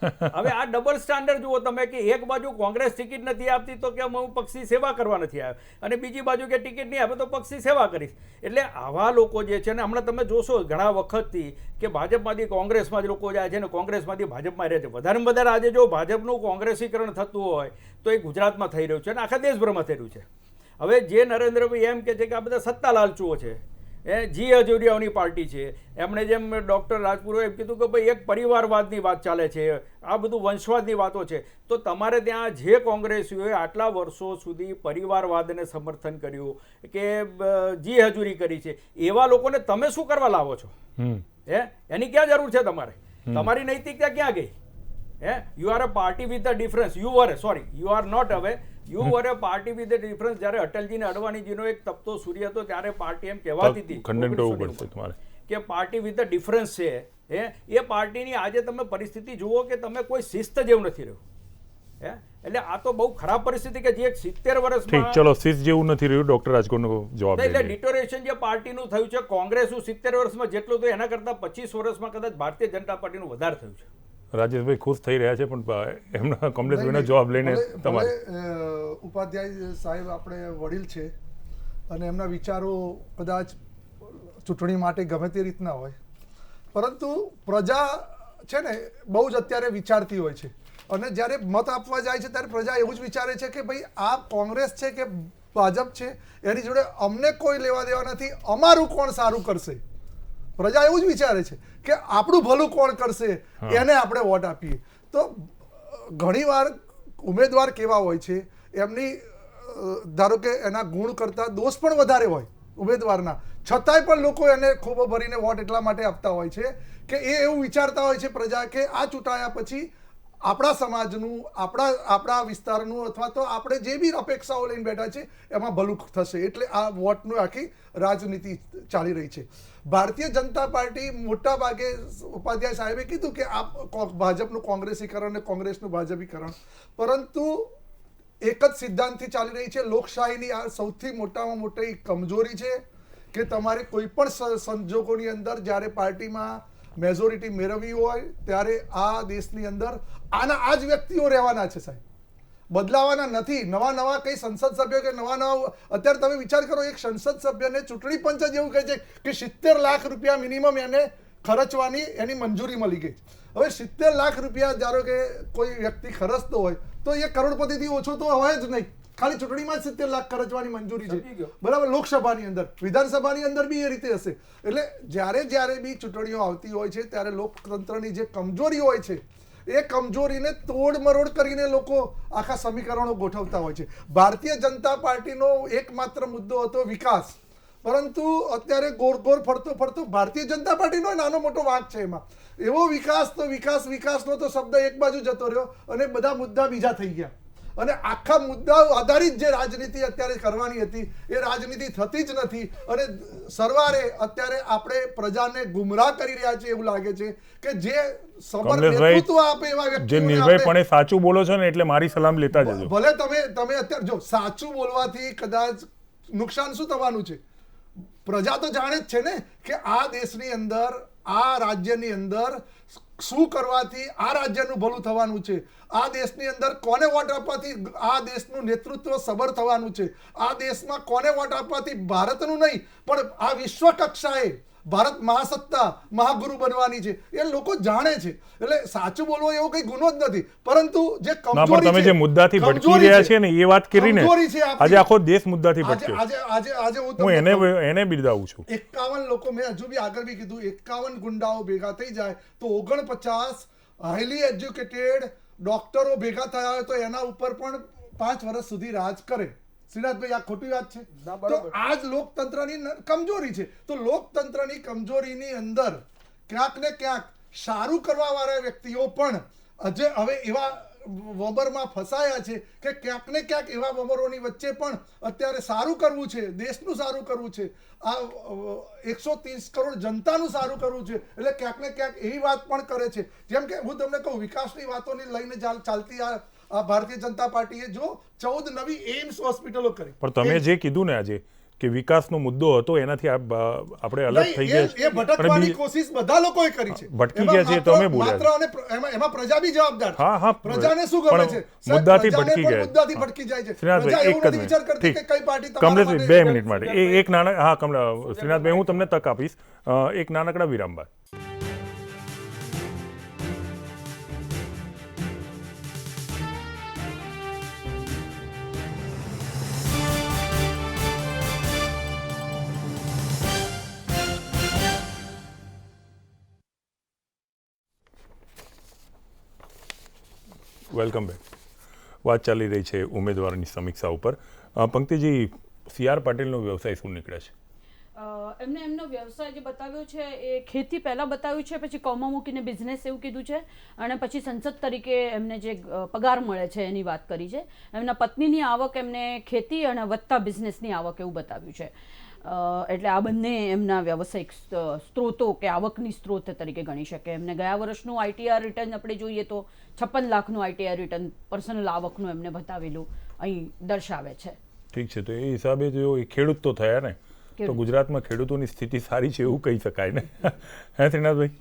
હવે આ ડબલ સ્ટાન્ડર્ડ જુઓ તમે કે એક બાજુ કોંગ્રેસ ટિકિટ નથી આપતી તો કે હું પક્ષની સેવા કરવા નથી આવ્યો, અને બીજી બાજુ કે ટિકિટ નહીં આપે તો પક્ષની સેવા કરીશ. એટલે આવા લોકો જે છે ને હમણાં તમે જોશો ઘણા વખતથી કે ભાજપમાંથી કોંગ્રેસમાં જ લોકો જાય છે ને કોંગ્રેસમાંથી ભાજપમાં રહે છે. વધારેમાં વધારે આજે જો ભાજપનું કોંગ્રેસીકરણ થતું હોય તો એ ગુજરાતમાં થઈ રહ્યું છે અને આખા દેશભરમાં થઈ રહ્યું છે. હવે જે નરેન્દ્રભાઈ એમ કે છે કે આ બધા સત્તા લાલચુઓ છે, જી હજુરિયાઓની પાર્ટી છે, એમણે જેમ ડૉક્ટર રાજપુરોએ એમ કીધું કે ભાઈ એક પરિવારવાદની વાત ચાલે છે, આ બધું વંશવાદની વાતો છે. તો તમારે ત્યાં જે કોંગ્રેસીઓએ આટલા વર્ષો સુધી પરિવારવાદને સમર્થન કર્યું કે જી હજુરી કરી છે, એવા લોકોને તમે શું કરવા લાવો છો? એની ક્યાં જરૂર છે તમારે? તમારી નૈતિકતા ક્યાં ગઈ? You are a party with a difference. You are not હવે you were a party with a difference. જ્યારે અટલજીને અડવાણીજીનો એક તપતો સૂર્ય હતો ત્યારે પાર્ટી એમ કહેવાતી હતી કે પાર્ટી વિથ અ ડિફરન્સ છે. એ પાર્ટીની આજે તમે પરિસ્થિતિ જુઓ કે તમે કોઈ શિસ્ત જેવું નથી રહ્યું. એટલે આ તો બહુ ખરાબ પરિસ્થિતિ કે જે 70 વર્ષમાં ચલો શિસ્ત જેવું નથી રહ્યું. ડોક્ટર રાજકોટનો જવાબ એટલે ડિટોરેશન જે પાર્ટીનું થયું છે કોંગ્રેસનું 70 વર્ષમાં જેટલું થયું એના કરતાં 25 વર્ષમાં કદાચ ભારતીય જનતા પાર્ટીનું વધારે થયું છે. રાજેશભાઈ ખુશ થઈ રહ્યા છે પણ એમના કમલેશભાઈનો જવાબ લઈને તમારે. ઉપાધ્યાય સાહેબ આપણે વડીલ છે અને એમના વિચારો કદાચ ચૂંટણી માટે ગમે તે રીતના હોય, પરંતુ પ્રજા છે ને બહુ જ અત્યારે વિચારતી હોય છે અને જ્યારે મત આપવા જાય છે ત્યારે પ્રજા એવું જ વિચારે છે કે ભાઈ આ કોંગ્રેસ છે કે ભાજપ છે એની જોડે અમને કોઈ લેવા દેવા નથી, અમારું કોણ સારું કરશે. પ્રજા એવું જ વિચારે છે કે આપણું ભલું કોણ કરશે એને આપણે વોટ આપીએ. તો ઘણીવાર ઉમેદવાર કેવા હોય છે એમની ધારો કે એના ગુણ કરતાં દોષ પણ વધારે હોય ઉમેદવારના, છતાંય પણ લોકો એને ખૂબ ભરીને વોટ એટલા માટે આપતા હોય છે કે એ એવું વિચારતા હોય છે પ્રજા કે આ ચૂંટાયા પછી આપણા સમાજનું, આપણા વિસ્તારનું અથવા તો આપણે જે બી અપેક્ષાઓ લઈને બેઠા છે એમાં ભલું થશે. એટલે આ વોટનું આખી રાજનીતિ ચાલી રહી છે. ભારતીય જનતા પાર્ટી મોટા ભાગે ઉપાધ્યાય સાહેબે કીધું કે આ ભાજપનું કોંગ્રેસીકરણ અને કોંગ્રેસનું ભાજપીકરણ, પરંતુ એક જ સિદ્ધાંતથી ચાલી રહી છે. લોકશાહીની આ સૌથી મોટામાં મોટી કમજોરી છે કે તમારે કોઈ પણ સંજોગોની અંદર જ્યારે પાર્ટીમાં મેજોરિટી મેળવવી હોય ત્યારે આ દેશની અંદર આ જ વ્યક્તિઓ રહેવાના છે સાહેબ, બદલાવાના નથી. નવા કઈ સંસદ સભ્યો કે નવા અત્યારે તમે વિચાર કરો એક સંસદ સભ્યને ચૂંટણી પંચ જ એવું કહે છે કે 70 લાખ રૂપિયા મિનિમમ એને ખર્ચવાની એની મંજૂરી મળી ગઈ. હવે 70 લાખ રૂપિયા ધારો કે કોઈ વ્યક્તિ ખર્ચતો હોય તો એ કરોડપતિથી ઓછો તો હોય જ નહીં. ખાલી ચૂંટણીમાં 70 લાખ ખર્ચવાની મંજૂરી છે, બરાબર. લોકસભાની અંદર, વિધાનસભાની અંદર બી એ રીતે હશે. એટલે જ્યારે બી ચૂંટણીઓ આવતી હોય છે ત્યારે લોકતંત્રની જે કમજોરી હોય છે એ કમજોરીને તોડમરોડ કરીને લોકો આખા સમીકરણો ગોઠવતા હોય છે. ભારતીય જનતા પાર્ટીનો એકમાત્ર મુદ્દો હતો વિકાસ, પરંતુ અત્યારે ગોળ ફરતો ભારતીય જનતા પાર્ટીનો નાનો મોટો વાંક છે એમાં. એવો વિકાસ તો વિકાસનો તો શબ્દ એક બાજુ જતો રહ્યો અને બધા મુદ્દા બીજા થઈ ગયા અને આખા મુદ્દા આધારિત જે રાજનીતિ અત્યારે કરવાની હતી એ રાજનીતિ થતી જ નથી અને સરવારે અત્યારે આપણે પ્રજાને ગુમરાહ કરી રહ્યા છે એવું લાગે છે કે જે સબર નેતૃત્વ આપે એવા વ્યક્તિ જે નિર્ભયપણે સાચું બોલો છો ને એટલે મારી સલામ લેતા જજો. ભલે તમે અત્યારે જો સાચું બોલવાથી કદાચ નુકસાન શું થવાનું છે? પ્રજા તો જાણે જ છે ને કે આ દેશની અંદર, આ રાજ્યની અંદર શું કરવાથી આ રાજ્યનું ભલું થવાનું છે, આ દેશની અંદર કોને વોટ આપવાથી આ દેશનું નેતૃત્વ સબર થવાનું છે, આ દેશમાં કોને વોટ આપવાથી ભારતનું નહીં પણ આ વિશ્વ કક્ષાએ ભારત મહાસત્તા મહાગુરુ બનવાની છે એ લોકો જાણે છે. એટલે સાચું બોલવો એવો કઈ ગુનો જ નથી, પરંતુ જે કમજોરી છે, તમે જે મુદ્દાથી ભટકી રહ્યા છે ને એ વાત કરીને આજે આખો દેશ મુદ્દાથી ભટક્યો. આજે હું એને બિરદાવું છું. 51 લોકો, મેં હજુ બી આગળ બી કીધું, 51 ગુંડાઓ ભેગા થઈ જાય તો 49 હાઈલી એજ્યુકેટેડ ડોક્ટરો ભેગા થયા હોય તો એના ઉપર પણ 5 વર્ષ સુધી રાજ કરે. શ્રીનાથભાઈ આ ખોટી વાત છે? તો આ જ લોકતંત્રની કમજોરી છે. તો લોકતંત્રની કમજોરીની અંદર ક્યાંક ને ક્યાંક સારું કરવા વાળા વ્યક્તિઓ પણ હવે એવા વબરમાં ફસાયા છે કે ક્યાંક ને ક્યાંક એવા વબરોની વચ્ચે પણ અત્યારે સારું કરવું છે, દેશનું સારું કરવું છે, આ 130 કરોડ જનતાનું સારું કરવું છે. એટલે ક્યાંક ને ક્યાંક એવી વાત પણ કરે છે. જેમ કે હું તમને કહું, વિકાસની વાતોને લઈને ચાલતી આ ભારતીય જનતા પાર્ટીએ જો 14 નવી એમ્સ હોસ્પિટલો કરી. પણ તમે જે કીધું ને આજે કે વિકાસનો મુદ્દો હતો એનાથી આપણે અલગ થઈ નહીં, ગયા એ ભટકવાની કોશિશ બધા લોકોએ કરી છે. ભટકી એમાં ગયા છે, માત્ર- તમે બોલ્યા માત્ર અને એમાં પ્રજા બી જવાબદાર છે. હા, પ્રજાને શું ગમે પણ છે? સાહેબ, મુદ્દાથી પ્રજાને ભટકી પણ ગયા. મુદ્દાથી ભટકી જાય છે. શ્રીનાથભાઈ, પ્રજા એક એવું જ નથી વિચાર કરતી મિનિટ. કે કઈ પાર્ટી તમારા કમલેશભાઈ, માટે 2 મિનિટ માટે એક શ્રીનાથભાઈ, હું તમને તક આપીશ. એક નાનકડા વિરામ બાદ. Welcome back. વાત ચાલી રહી છે ઉમેદવારની સમીક્ષા ઉપર. પંક્તિજી, CR પાટીલનો વ્યવસાય શું નીકળે છે? એમને એમનો વ્યવસાય જે બતાવ્યો છે એ ખેતી પહેલાં બતાવ્યું છે, પછી કોમા મૂકીને બિઝનેસ એવું કીધું છે, અને પછી સંસદ તરીકે એમને જે પગાર મળે છે એની વાત કરી છે. એમના પત્નીની આવક એમને ખેતી અને વધતા બિઝનેસની આવક એવું બતાવ્યું છે. એટલે આ બંને એમના વ્યવસાયિક સ્ત્રોતો કે આવકની સ્ત્રોત તરીકે ગણી શકે. એમને ગયા વર્ષનું ITR રિટર્ન આપણે જોઈએ તો 56 લાખનું ITR રિટર્ન પર્સનલ આવકનું એમને બતાવેલું અહીં દર્શાવે છે. ઠીક છે, તો એ હિસાબે જો એ ખેડૂત તો થયા ને, તો ગુજરાતમાં ખેડૂતોની સ્થિતિ સારી છે એવું કહી શકાય ને? હે શ્રીનાથભાઈ?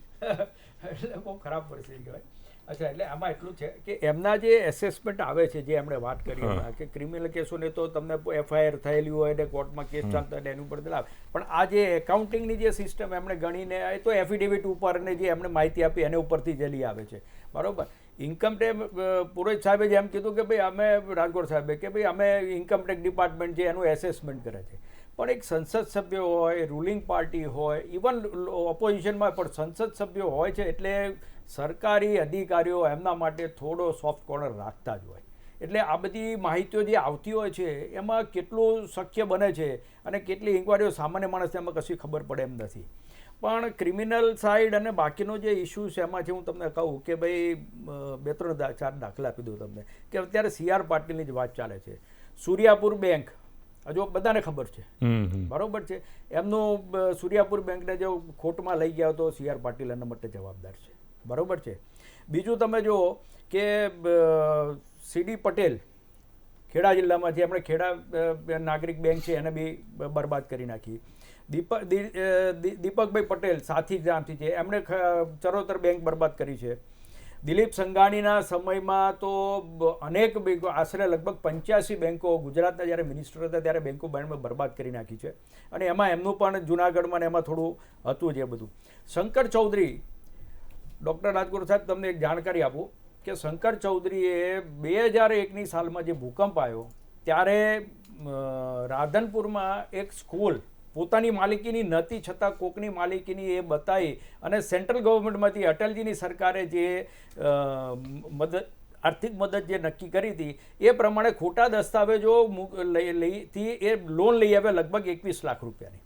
એટલે બહુ ખરાબ પરિસ્થિતિ કહેવાય. અચ્છા, એટલે આમાં એટલું છે કે એમના જે એસેસમેન્ટ આવે છે, જે એમણે વાત કરી હમણાં, કે ક્રિમિનલ કેસોને તો તમને FIR થયેલી હોય ને કોર્ટમાં કેસ ચાલતા હોય એની ઉપર લાવે, પણ આ જે એકાઉન્ટિંગની જે સિસ્ટમ એમણે ગણીને એ તો એફિડેવિટ ઉપર ને જે એમણે માહિતી આપી એના ઉપરથી જલી આવે છે, બરાબર. ઇન્કમ ટેક્સ પુરોહિત સાહેબે જેમ કીધું કે ભાઈ અમે રાજગોર સાહેબે કે ભાઈ અમે ઇન્કમ ટેક્સ ડિપાર્ટમેન્ટ જે એનું એસેસમેન્ટ કરે છે, પણ એક સંસદ સભ્ય હોય, રૂલિંગ પાર્ટી હોય, ઇવન ઓપોઝિશનમાં પણ સંસદ સભ્યો હોય છે, એટલે સરકારી અધિકારીઓ એમના માટે થોડો સોફ્ટ કોર્નર રાખતા જ હોય. એટલે આ બધી માહિતીઓ જે આવતી હોય છે એમાં કેટલું શક્ય બને છે અને કેટલી ઇન્કવાયરીઓ સામાન્ય માણસને એમાં કશી ખબર પડે એમ નથી. પણ ક્રિમિનલ સાઈડ અને બાકીનો જે ઇસ્યુ છે એમાં હું તમને કહું કે ભાઈ 2-4 દાખલા આપી દઉં તમને, કે અત્યારે CR પાટીલની જ વાત ચાલે છે. સૂર્યાપુર બેંક હજુ બધાને ખબર છે, બરોબર છે. એમનું સૂર્યાપુર બેંકને જો ખોટમાં લઈ ગયા તો CR પાટીલ એના માટે જવાબદાર છે, બરોબર છે. બીજું તમે જુઓ કે CD પટેલ ખેડા જિલ્લામાં જે આપણે ખેડા નાગરિક બેંક છે એને બી બરબાદ કરી નાખી. દીપકભાઈ પટેલ સાથી નામથી છે, એમણે ચરોતર બેંક બરબાદ કરી છે. દિલીપ સંઘાણીના સમયમાં તો અનેક બેંકો, આશરે લગભગ 85 બેંકો ગુજરાતના જ્યારે મિનિસ્ટર હતા ત્યારે બેંકો બરબાદ કરી નાખી છે. અને એમાં એમનું પણ જુનાગઢમાં એમાં થોડું હતું જ એ બધું. શંકર ચૌધરી, ડૉક્ટર રાજગોર સાહેબ તમને એક જાણકારી આપું કે શંકર ચૌધરીએ 2001ની સાલમાં જે ભૂકંપ આવ્યો ત્યારે રાધનપુરમાં એક સ્કૂલ પોતાની માલિકીની નહોતી છતાં કોકની માલિકીની એ બતાવી અને સેન્ટ્રલ ગવર્મેન્ટમાંથી અટલજીની સરકારે જે આર્થિક મદદ જે નક્કી કરી હતી એ પ્રમાણે ખોટા દસ્તાવેજો લઈથી એ લોન લઈ આવ્યા લગભગ 21 લાખ રૂપિયાની.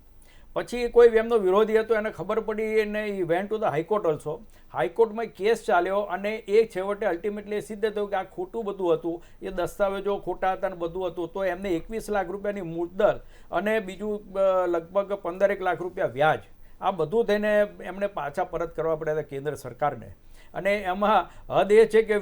પછી કોઈ એમનો વિરોધી હતો, એને ખબર પડી અને ઈ went to the high court also. હાઈકોર્ટમાં કેસ ચાલ્યો અને એ છેવટે અલ્ટિમેટલી એ સિદ્ધ થયું કે આ ખોટું બધું હતું, એ દસ્તાવેજો ખોટા હતા ને બધું હતું. તો એમને 21 લાખ રૂપિયાની મુદ્દલ અને બીજું લગભગ 15 લાખ રૂપિયા વ્યાજ, આ બધું થઈને એમણે પાછા પરત કરવા પડ્યા હતા કેન્દ્ર સરકારને. અને એમાં હદ એ છે કે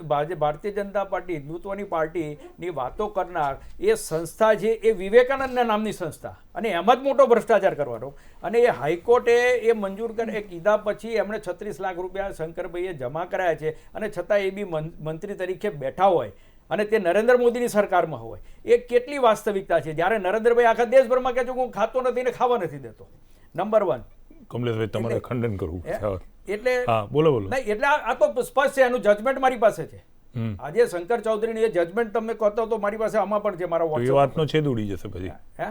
ભારતીય જનતા પાર્ટી હિન્દુત્વની પાર્ટીની વાતો કરનાર એ સંસ્થા છે એ વિવેકાનંદના નામની સંસ્થા, અને એમાં જ મોટો ભ્રષ્ટાચાર કરવાનો. અને એ હાઈકોર્ટે એ મંજૂર કરે કીધા પછી એમણે 36 લાખ રૂપિયા શંકરભાઈએ જમા કરાયા છે, અને છતાં એ બી મંત્રી તરીકે બેઠા હોય અને તે નરેન્દ્ર મોદીની સરકારમાં હોય. એ કેટલી વાસ્તવિકતા છે જ્યારે નરેન્દ્રભાઈ આખા દેશભરમાં કહે છે હું ખાતો નથી ને ખાવા નથી દેતો. નંબર 1. કમલેશભાઈ, તમારે ખંડન કરવું એટલે બોલો બોલો. નહીં, એટલે આ તો સ્પષ્ટ છે, એનું જજમેન્ટ મારી પાસે છે. આજે શંકર ચૌધરીની એ જજમેન્ટ તમને કહેતો તો મારી પાસે આમાં પણ છે, મારા એ વાતનો છેદ ઉડી જશે પછી. હે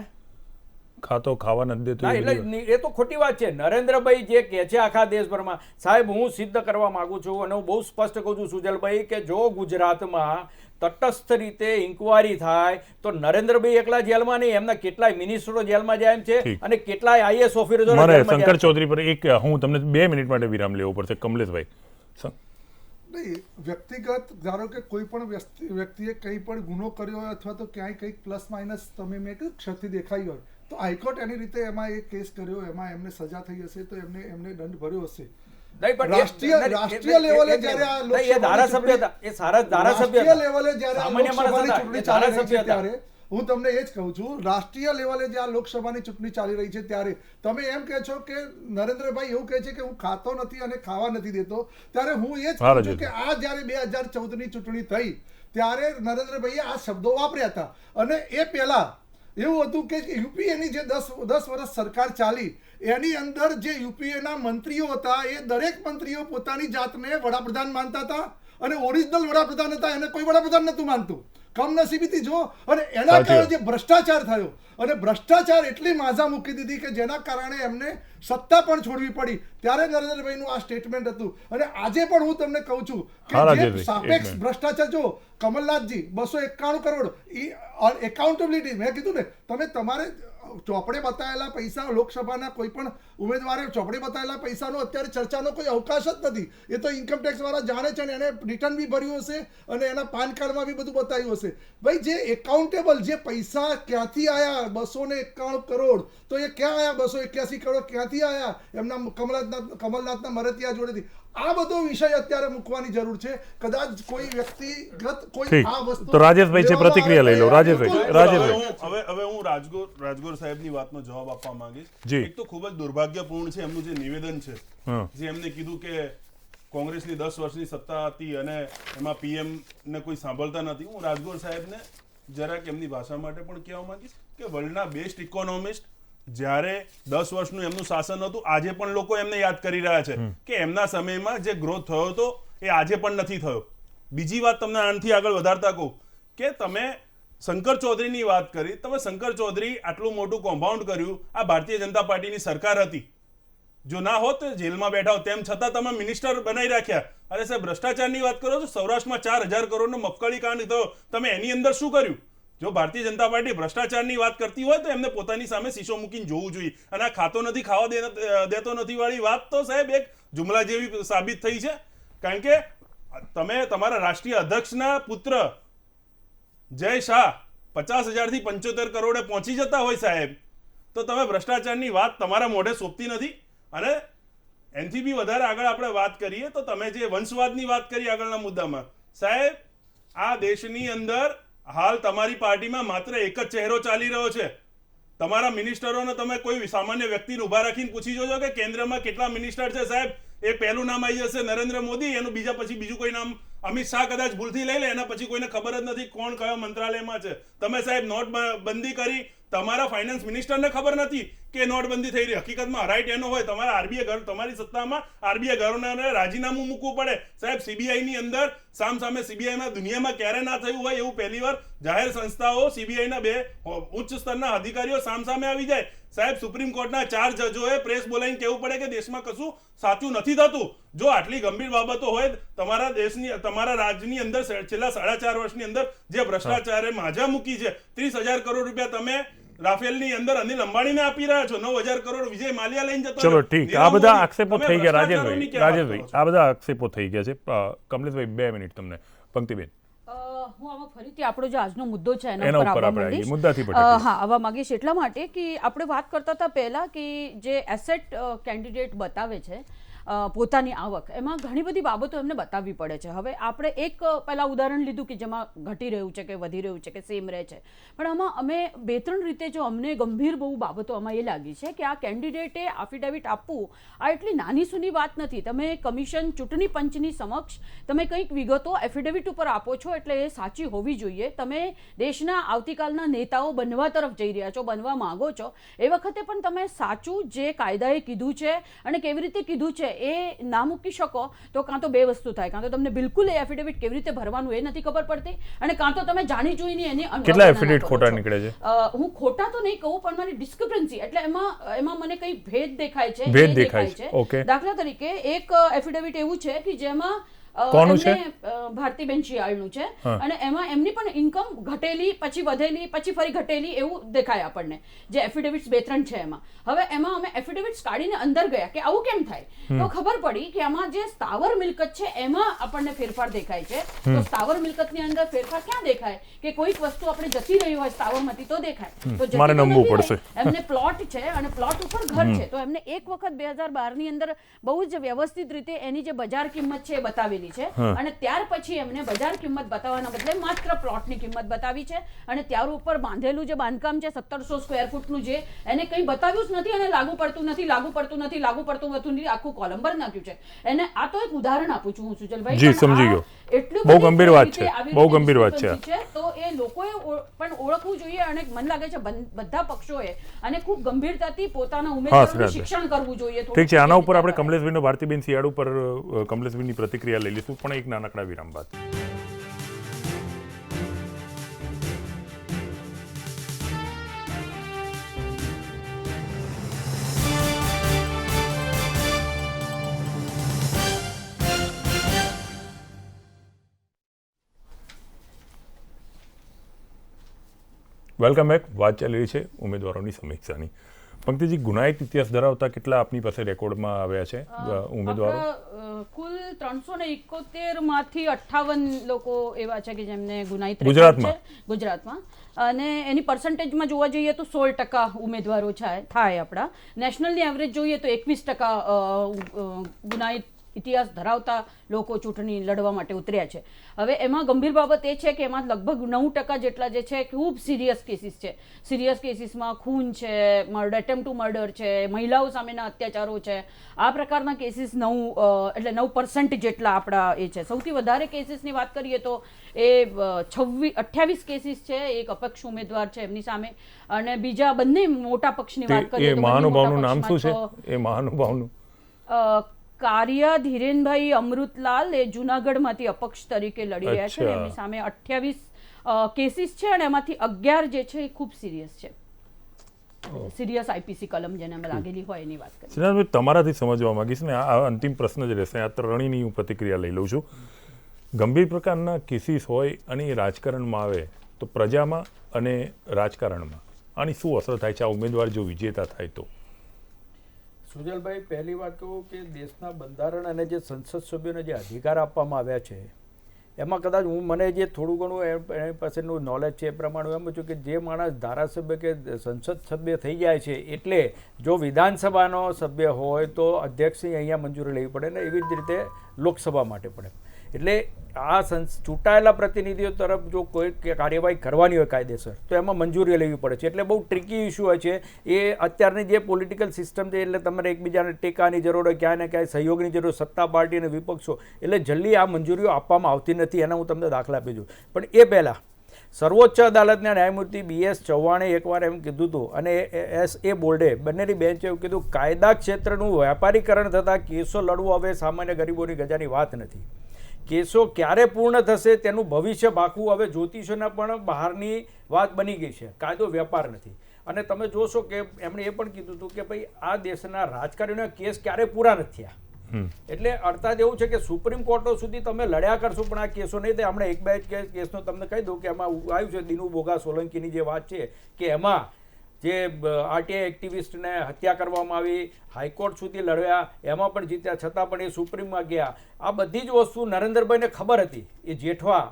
ખાતો ખાવા નથી દેતો એટલે એ તો ખોટી વાત છે. નરેન્દ્રભાઈ જે કહે છે આખા દેશભરમાં, સાહેબ હું સિદ્ધ કરવા માંગુ છું અને હું બહુ સ્પષ્ટ કહું છું સુજલભાઈ કે જો ગુજરાતમાં તટસ્થ રીતે ઇન્કવાયરી થાય તો નરેન્દ્રભાઈ એકલા જેલમાં નહીં, એમના કેટલાય મિનિસ્ટરો જેલમાં જાય એમ છે અને કેટલાય IAS ઓફિસરો. મારે શંકર ચૌધરી પર એક હું તમને 2 મિનિટ માટે વિરામ લેવો પડશે. કમલેશભાઈ, નહીં, વ્યક્તિગત ધારો કે કોઈ પણ વ્યક્તિએ કંઈ પણ ગુનો કર્યો હોય અથવા તો ક્યાંય કંઈક પ્લસ માઇનસ તમે મેં કહ્યું ક્ષતિ દેખાઈ હોય તો હાઈકોર્ટ એની રીતે એમાં એ કેસ કર્યો, એમાં એમને સજા થઈ હશે તો એમને દંડ ભર્યો હશે. નહીં, પણ રાષ્ટ્રીય લેવલે જ્યારે આ નહીં, એ ધારાસભ્ય હતા, એ સારા ધારાસભ્ય રાષ્ટ્રીય હતા. લેવલે જ્યારે આ સામાન્ય માણસ લોકસભાની હતા, ચૂંટણી એ ચાલી રહી ધારાસભ્ય છે હતા. ત્યારે હું તમને એ જ કહું છું, રાષ્ટ્રીય લેવલે જે આ લોકસભાની ચૂંટણી ચાલી રહી છે ત્યારે તમે એમ કહે છો કે નરેન્દ્રભાઈ એવું કહે છે કે હું ખાતો નથી અને ખાવા નથી દેતો, ત્યારે હું એ જ કહું છું કે આ જ્યારે 2014ની ચૂંટણી થઈ ત્યારે નરેન્દ્રભાઈએ આ શબ્દો વાપર્યા હતા. અને એ પહેલા એવું હતું કે યુપીએની જે 10 વર્ષ સરકાર ચાલી એની અંદર જે યુપીએના મંત્રીઓ હતા એ દરેક મંત્રીઓ પોતાની જાતને વડાપ્રધાન માનતા હતા અને ઓરિજિનલ વડાપ્રધાન હતા, એને કોઈ વડાપ્રધાન નહોતું માનતું. કમનસીબીથી જો, અને એના કારણે જે ભ્રષ્ટાચાર થયો અને ભ્રષ્ટાચાર એટલી માઝા મૂકી દીધી કે જેના કારણે એમને સત્તા પણ છોડવી પડી. ત્યારે નરેન્દ્રભાઈનું આ સ્ટેટમેન્ટ હતું. અને આજે પણ હું તમને કહું છું કે જે સાપેક્ષ ભ્રષ્ટાચાર, જો કમલનાથજી 291 કરોડ એકાઉન્ટેબિલિટી, મેં કીધું ને, તમે તમારે ચોપડે બતાવેલા પૈસા, લોકસભાના કોઈ પણ ઉમેદવારે ચોપડે બતાવેલા પૈસાનો અત્યારે ચર્ચાનો કોઈ અવકાશ જ નથી. એ તો ઇન્કમ ટેક્સ વાળા જાણે છે ને, એને રિટર્ન બી ભર્યું હશે અને એના પાન કાર્ડમાં બી બધું બતાવ્યું હશે. ભાઈ, જે એકાઉન્ટેબલ જે પૈસા ક્યાંથી આયા 291 કરોડ, તો એ ક્યાં આયા 281 કરોડ ક્યાંથી આયા એમના કમલનાથના મરતિયા જોડેથી? આ બધો વિષય અત્યારે મૂકવાની જરૂર છે. કદાચ કોઈ વ્યક્તિગત કોઈ આ વસ્તુ, તો રાજેશભાઈ છે, પ્રતિક્રિયા લઈ લો. રાજેશભાઈ હવે હું રાજગોર સાહેબની વાતનો જવાબ આપવા માંગીશ. એક તો ખૂબ જ દુર્ભાગ્યપૂર્ણ છે એમનું જે નિવેદન છે, જે એમને કીધું કે કોંગ્રેસની 10 વર્ષની સત્તા હતી અને એમાં પીએમ ને કોઈ સાંભળતા નથી. હું રાજગોર સાહેબને જરાક એમની ભાષા માટે પણ કહેવા માંગીશ કે વર્લ્ડના બેસ્ટ ઇકોનોમિસ્ટ જ્યારે 10 વર્ષનું એમનું શાસન હતું, આજે પણ લોકો એમને યાદ કરી રહ્યા છે કે એમના સમયમાં જે ગ્રોથ થયો હતો એ આજે પણ નથી થયો. બીજી વાત તમને આનાથી આગળ વધારતા કહું કે તમે શંકર ચૌધરીની વાત કરી. તમે શંકર ચૌધરી આટલું મોટું કોમ્પાઉન્ડ કર્યું, આ ભારતીય જનતા પાર્ટીની સરકાર હતી. જો ના હોત જેલમાં બેઠા હોત, તેમ છતાં તમે મિનિસ્ટર બનાવી રાખ્યા. અરે સાહેબ, ભ્રષ્ટાચારની વાત કરો છો, સૌરાષ્ટ્રમાં 4000 કરોડનો મફકળી કાંડ થયો, તમે એની અંદર શું કર્યું? જો ભારતીય જનતા પાર્ટી ભ્રષ્ટાચારની વાત કરતી હોય તો એમને પોતાની સામે શીશો મૂકીને જોવું જોઈએ. અને આ ખાતો નથી, ખાવા દેતો નથી વાળી વાત તો સાહેબ એક જુમલા જેવી સાબિત થઈ છે. કારણ કે તમે તમારા રાષ્ટ્રીય અધ્યક્ષના પુત્ર જય શાહ 50,000 થી 75 કરોડે પહોંચી જતા હોય સાહેબ, તો તમે ભ્રષ્ટાચારની વાત તમારા મોઢે સોંપતી નથી. અને એનથી બી વધારે આગળ આપણે વાત કરીએ તો તમે જે વંશવાદની વાત કરી આગળના મુદ્દામાં, સાહેબ આ દેશની અંદર હાલ તમારી પાર્ટીમાં માત્ર એક જ ચહેરો ચાલી રહ્યો છે. તમારા મિનિસ્ટરોને તમે કોઈ સામાન્ય વ્યક્તિને ઉભા રાખીને પૂછી જોજો કે કેન્દ્રમાં કેટલા મિનિસ્ટર છે સાહેબ. એક પહેલું નામ આવી જશે નરેન્દ્ર મોદી, એનું બીજા પછી બીજું કોઈ નામ અમિત શાહ કદાચ ભૂલથી લઈ લે, એના પછી કોઈને ખબર જ નથી કોણ કયો મંત્રાલયમાં છે. તમે સાહેબ નોટબંધી કરી, તમારા ફાઇનાન્સ મિનિસ્ટરને ખબર નથી કે નોટબંધી થઈ રહી. હકીકતમાં રાઈટ એનો હોય, તમારા આરબીઆઈ તમારી સત્તામાં આરબીઆઈ ગવર્નરે રાજીનામું મૂકવું પડે. સાહેબ સીબીઆઈ ની અંદર સામે સીબીઆઈમાં દુનિયામાં ક્યારે ના થયું હોય એવું પહેલીવાર જાહેર સંસ્થાઓ સીબીઆઈના 2 ઉચ્ચ સ્તરના અધિકારીઓ સામે આવી જાય. સાહેબ સુપ્રીમ કોર્ટના 4 જજોએ પ્રેસ બોલાવીને કહેવું પડે કે દેશમાં કશું સાચું નથી થતું. જો આટલી ગંભીર બાબતો હોય તમારા દેશની, તમારા રાજ્યની અંદર છેલ્લા 4.5 વર્ષની અંદર જે ભ્રષ્ટાચારે માજા મૂકી છે, 30,000 કરોડ રૂપિયા તમે રાફેલની અંદર અનિલ અંબાણીને આપી રહ્યા છો, 9,000 કરોડ વિજય માલ્યા લઈને જતો. ચલો ઠીક, આ બધા આક્ષેપો થઈ ગયા. રાજેશભાઈ આ બધા આક્ષેપો થઈ ગયા છે. કમલેશભાઈ 2 મિનિટ તમને. પંક્તિબેન, હું આમાં ફરીથી આપણો જે આજનો મુદ્દો છે એના ઉપર આવવા માંગીશ એટલા માટે કે આપણે વાત કરતા હતા પહેલા કે જે એસેટ કેન્ડિડેટ બતાવે છે પોતાની આવક, એમાં ઘણી બધી બાબતો એમને બતાવવી પડે છે. હવે આપણે એક પહેલા ઉદાહરણ લીધું કે જેમાં ઘટી રહ્યું છે કે વધી રહ્યું છે કે સેમ રહે છે, પણ આમાં અમે 2-3 રીતે જો અમને ગંભીર બહુ બાબતો આમાં એ લાગી છે કે આ કેન્ડિડેટે એફિડેવિટ આપવું આ એટલી નાની સૂની વાત નથી. તમે કમિશન ચૂંટણી પંચની સમક્ષ તમે કંઈક વિગતો એફિડેવિટ ઉપર આપો છો એટલે એ સાચી હોવી જોઈએ. તમે દેશના આવતીકાલના નેતાઓ બનવા તરફ જઈ રહ્યા છો, બનવા માંગો છો, એ વખતે પણ તમે સાચું જે કાયદાએ કીધું છે અને કેવી રીતે કીધું છે એ ના મૂકી શકો તો કાં તો 2 વસ્તુ થાય. કાં તો તમને બિલકુલ એ એફિડેવિટ કેવી રીતે ભરવાનું એ નથી ખબર પડતી, અને કાં તો તમે જાણી જોઈને એની કેટલા એફિડેવિટ ખોટા નીકળે છે. હું ખોટા તો નહીં કહું, પણ મારી ડિસ્ક્રિપન્સી એટલે એમાં મને કઈ ભેદ દેખાય છે. ઓકે. દાખલા તરીકે એક એફિડેવિટ એવું છે કે જેમાં કોનું છે? ભારતીબેન શિયાળનું છે અને એમાં એમની પણ ઇન્કમ ઘટેલી પછી વધેલી પછી ફરી ઘટેલી એવું દેખાય આપણને, જે એફિડેવિટ્સ 2-3 છે એમાં. હવે એમાં અમે એફિડેવિટ્સ કાઢીને અંદર ગયા કે આવું કેમ થાય, તો ખબર પડી કે આમાં જે સ્થાવર મિલકત છે એમાં આપણને ફેરફાર દેખાય છે. તો સ્થાવર મિલકતની અંદર ફેરફાર ક્યાં દેખાય કે કોઈક વસ્તુ આપણે જતી રહી હોય સ્થાવરમાંથી તો દેખાય. તો જતી મારે તો નમવું નથી પડશે. રહી. એમને પ્લોટ છે અને પ્લોટ ઉપર ઘર છે, તો એમને એક વખત 2012 ની અંદર બહુ જ વ્યવસ્થિત રીતે એની જે બજાર કિંમત છે એ બતાવેલી છે અને ત્યાર પછી એમને બજાર કિંમત બતાવવાના બદલે માત્ર પ્લોટની કિંમત બતાવી છે અને ત્યાર ઉપર બાંધેલું જે બાંધકામ છે 1700 સ્ક્વેર ફૂટનું, જે એને કંઈ બતાવ્યું જ નથી અને લાગુ પડતું નથી આખું કોલમ ભરી નાખ્યું છે એને. આ તો એક ઉદાહરણ આપું છું હું સુજલભાઈ. જી, સમજી ગયો. એટલું બહુ બધી ગંભીર વાત છે, આવી બહુ રીતે ગંભીર વાત છે. discrepancy તો એ લોકોએ પણ ઓળખવું જોઈએ અને મને લાગે છે બધા પક્ષોએ અને ખૂબ ગંભીરતાથી પોતાના ઉમેદવારોનું શિક્ષણ કરવું જોઈએ. ઠીક છે, આના ઉપર આપણે કમલેશભાઈનો ભારતીબેન શિયાળ ઉપર કમલેશભાઈની પ્રતિક્રિયા લઈ લઈશું, પણ એક નાનકડા વિરામ બાદ. Welcome back. વાત ચાલી રહી છે ઉમેદવારોની સમીક્ષાની. પંકતિજી, ગુનાહિત ઇતિહાસ ધરાવતા કેટલા આપની પાસે રેકોર્ડમાં આવ્યા છે ઉમેદવારો? કુલ 371 માંથી 58 લોકો એવા છે કે જેમને ગુનાહિત ગુજરાતમાં, અને એની પર્સન્ટેજમાં જોવા જઈએ તો 16% ઉમેદવારો થાય આપણા. નેશનલની એવરેજ જોઈએ તો 21% ગુનાહિત ઇતિહાસ ધરાવતા લોકો ચૂંટણી લડવા માટે ઉતર્યા છે. હવે એમાં ગંભીર બાબત એ છે કે એમાં લગભગ 9% જેટલા જે છે ખૂબ સિરિયસ કેસીસ છે. સિરિયસ કેસીસમાં ખૂન છે, એટેમ્પ ટુ મર્ડર છે, મહિલાઓ સામેના અત્યાચારો છે, આ પ્રકારના કેસીસ 9% જેટલા આપણા એ છે. સૌથી વધારે કેસીસની વાત કરીએ તો એ 28 કેસીસ છે એક અપક્ષ ઉમેદવાર છે એમની સામે, અને બીજા બંને મોટા પક્ષની વાત કરીએ તો મહાનુભાવનું નામ શું છે? એ મહાનુભાવનું કારિયા ધીરેનભાઈ અમૃતલાલ, એ જુનાગઢમાંથી અપક્ષ તરીકે લડી રહ્યા છે. એમની સામે 28 કેસીસ છે અને એમાંથી 11 જે છે એ ખૂબ સિરિયસ છે. સિરિયસ આઈપીસી કલમ જેને લાગેલી હોય એની વાત કરીએ. સિદ્ધાર્થભાઈ, તમારાથી સમજવા માંગીશ ને આ અંતિમ પ્રશ્ન જ રહેશે. આ ત્રણેયની હું પ્રતિક્રિયા લઈ લઉં છું. ગંભીર પ્રકારના કેસીસ હોય અને એ રાજકારણમાં આવે તો પ્રજામાં અને રાજકારણમાં આની શું અસર થાય છે આ ઉમેદવાર જો વિજેતા થાય તો? સુજલભાઈ, પહેલી વાત કહું કે દેશના બંધારણ અને જે સંસદ સભ્યોને જે અધિકાર આપવામાં આવ્યા છે એમાં કદાચ મને જે થોડું ઘણું એની પાસેનું નોલેજ છે એ પ્રમાણે એમ છું કે જે માણસ ધારાસભ્ય કે સંસદ સભ્ય થઈ જાય છે એટલે જો વિધાનસભાનો સભ્ય હોય તો અધ્યક્ષની અહીંયા મંજૂરી લેવી પડે ને એવી જ રીતે લોકસભા માટે પડે. એટલે આ ચૂંટાયેલા પ્રતિનિધિઓ તરફ જો કોઈ કાર્યવાહી કરવાની હોય કાયદેસર તો એમાં મંજૂરી લેવી પડે છે. એટલે બહુ ટ્રિકી ઇસ્યુ હોય છે એ અત્યારની જે પોલિટિકલ સિસ્ટમ છે. એટલે તમારે એકબીજાને ટેકાની જરૂર હોય, ક્યાંય ને ક્યાંય સહયોગની જરૂર, સત્તા પાર્ટી અને વિપક્ષો, એટલે જલ્દી આ મંજૂરીઓ આપવામાં આવતી નથી. એના હું તમને દાખલા આપી દઉં. પણ એ પહેલાં સર્વોચ્ચ અદાલતના ન્યાયમૂર્તિ BS ચૌહાણે એકવાર એમ કીધું હતું અને SA બોર્ડે બંનેની બેન્ચે એવું કીધું, કાયદા ક્ષેત્રનું વ્યાપારીકરણ થતાં કેસો લડવું હવે સામાન્ય ગરીબોની ગજાની વાત નથી. કેસો ક્યારે પૂર્ણ થશે તેનું ભવિષ્ય પાકું હવે જ્યોતિષોના પણ બહારની વાત બની ગઈ છે. કાયદો વેપાર નથી. અને તમે જોશો કે એમણે એ પણ કીધું હતું કે ભાઈ આ દેશના રાજકારણીઓના કેસ ક્યારે પૂરા નથી થયા. એટલે અર્થાત એવું છે કે સુપ્રીમ કોર્ટો સુધી તમે લડ્યા કરશો પણ આ કેસો નહીં થાય. હમણાં એક બે કેસનો તમને કહી દઉં કે એમાં આવ્યું છે દિનુ બોગા સોલંકીની જે વાત છે કે એમાં જે RTI એક્ટિવિસ્ટને હત્યા કરવામાં આવી, હાઈકોર્ટ સુધી લડ્યા, એમાં પણ જીત્યા, છતાં પણ એ સુપ્રીમમાં ગયા. આ બધી જ વસ્તુ નરેન્દ્રભાઈને ખબર હતી. એ જેઠવા,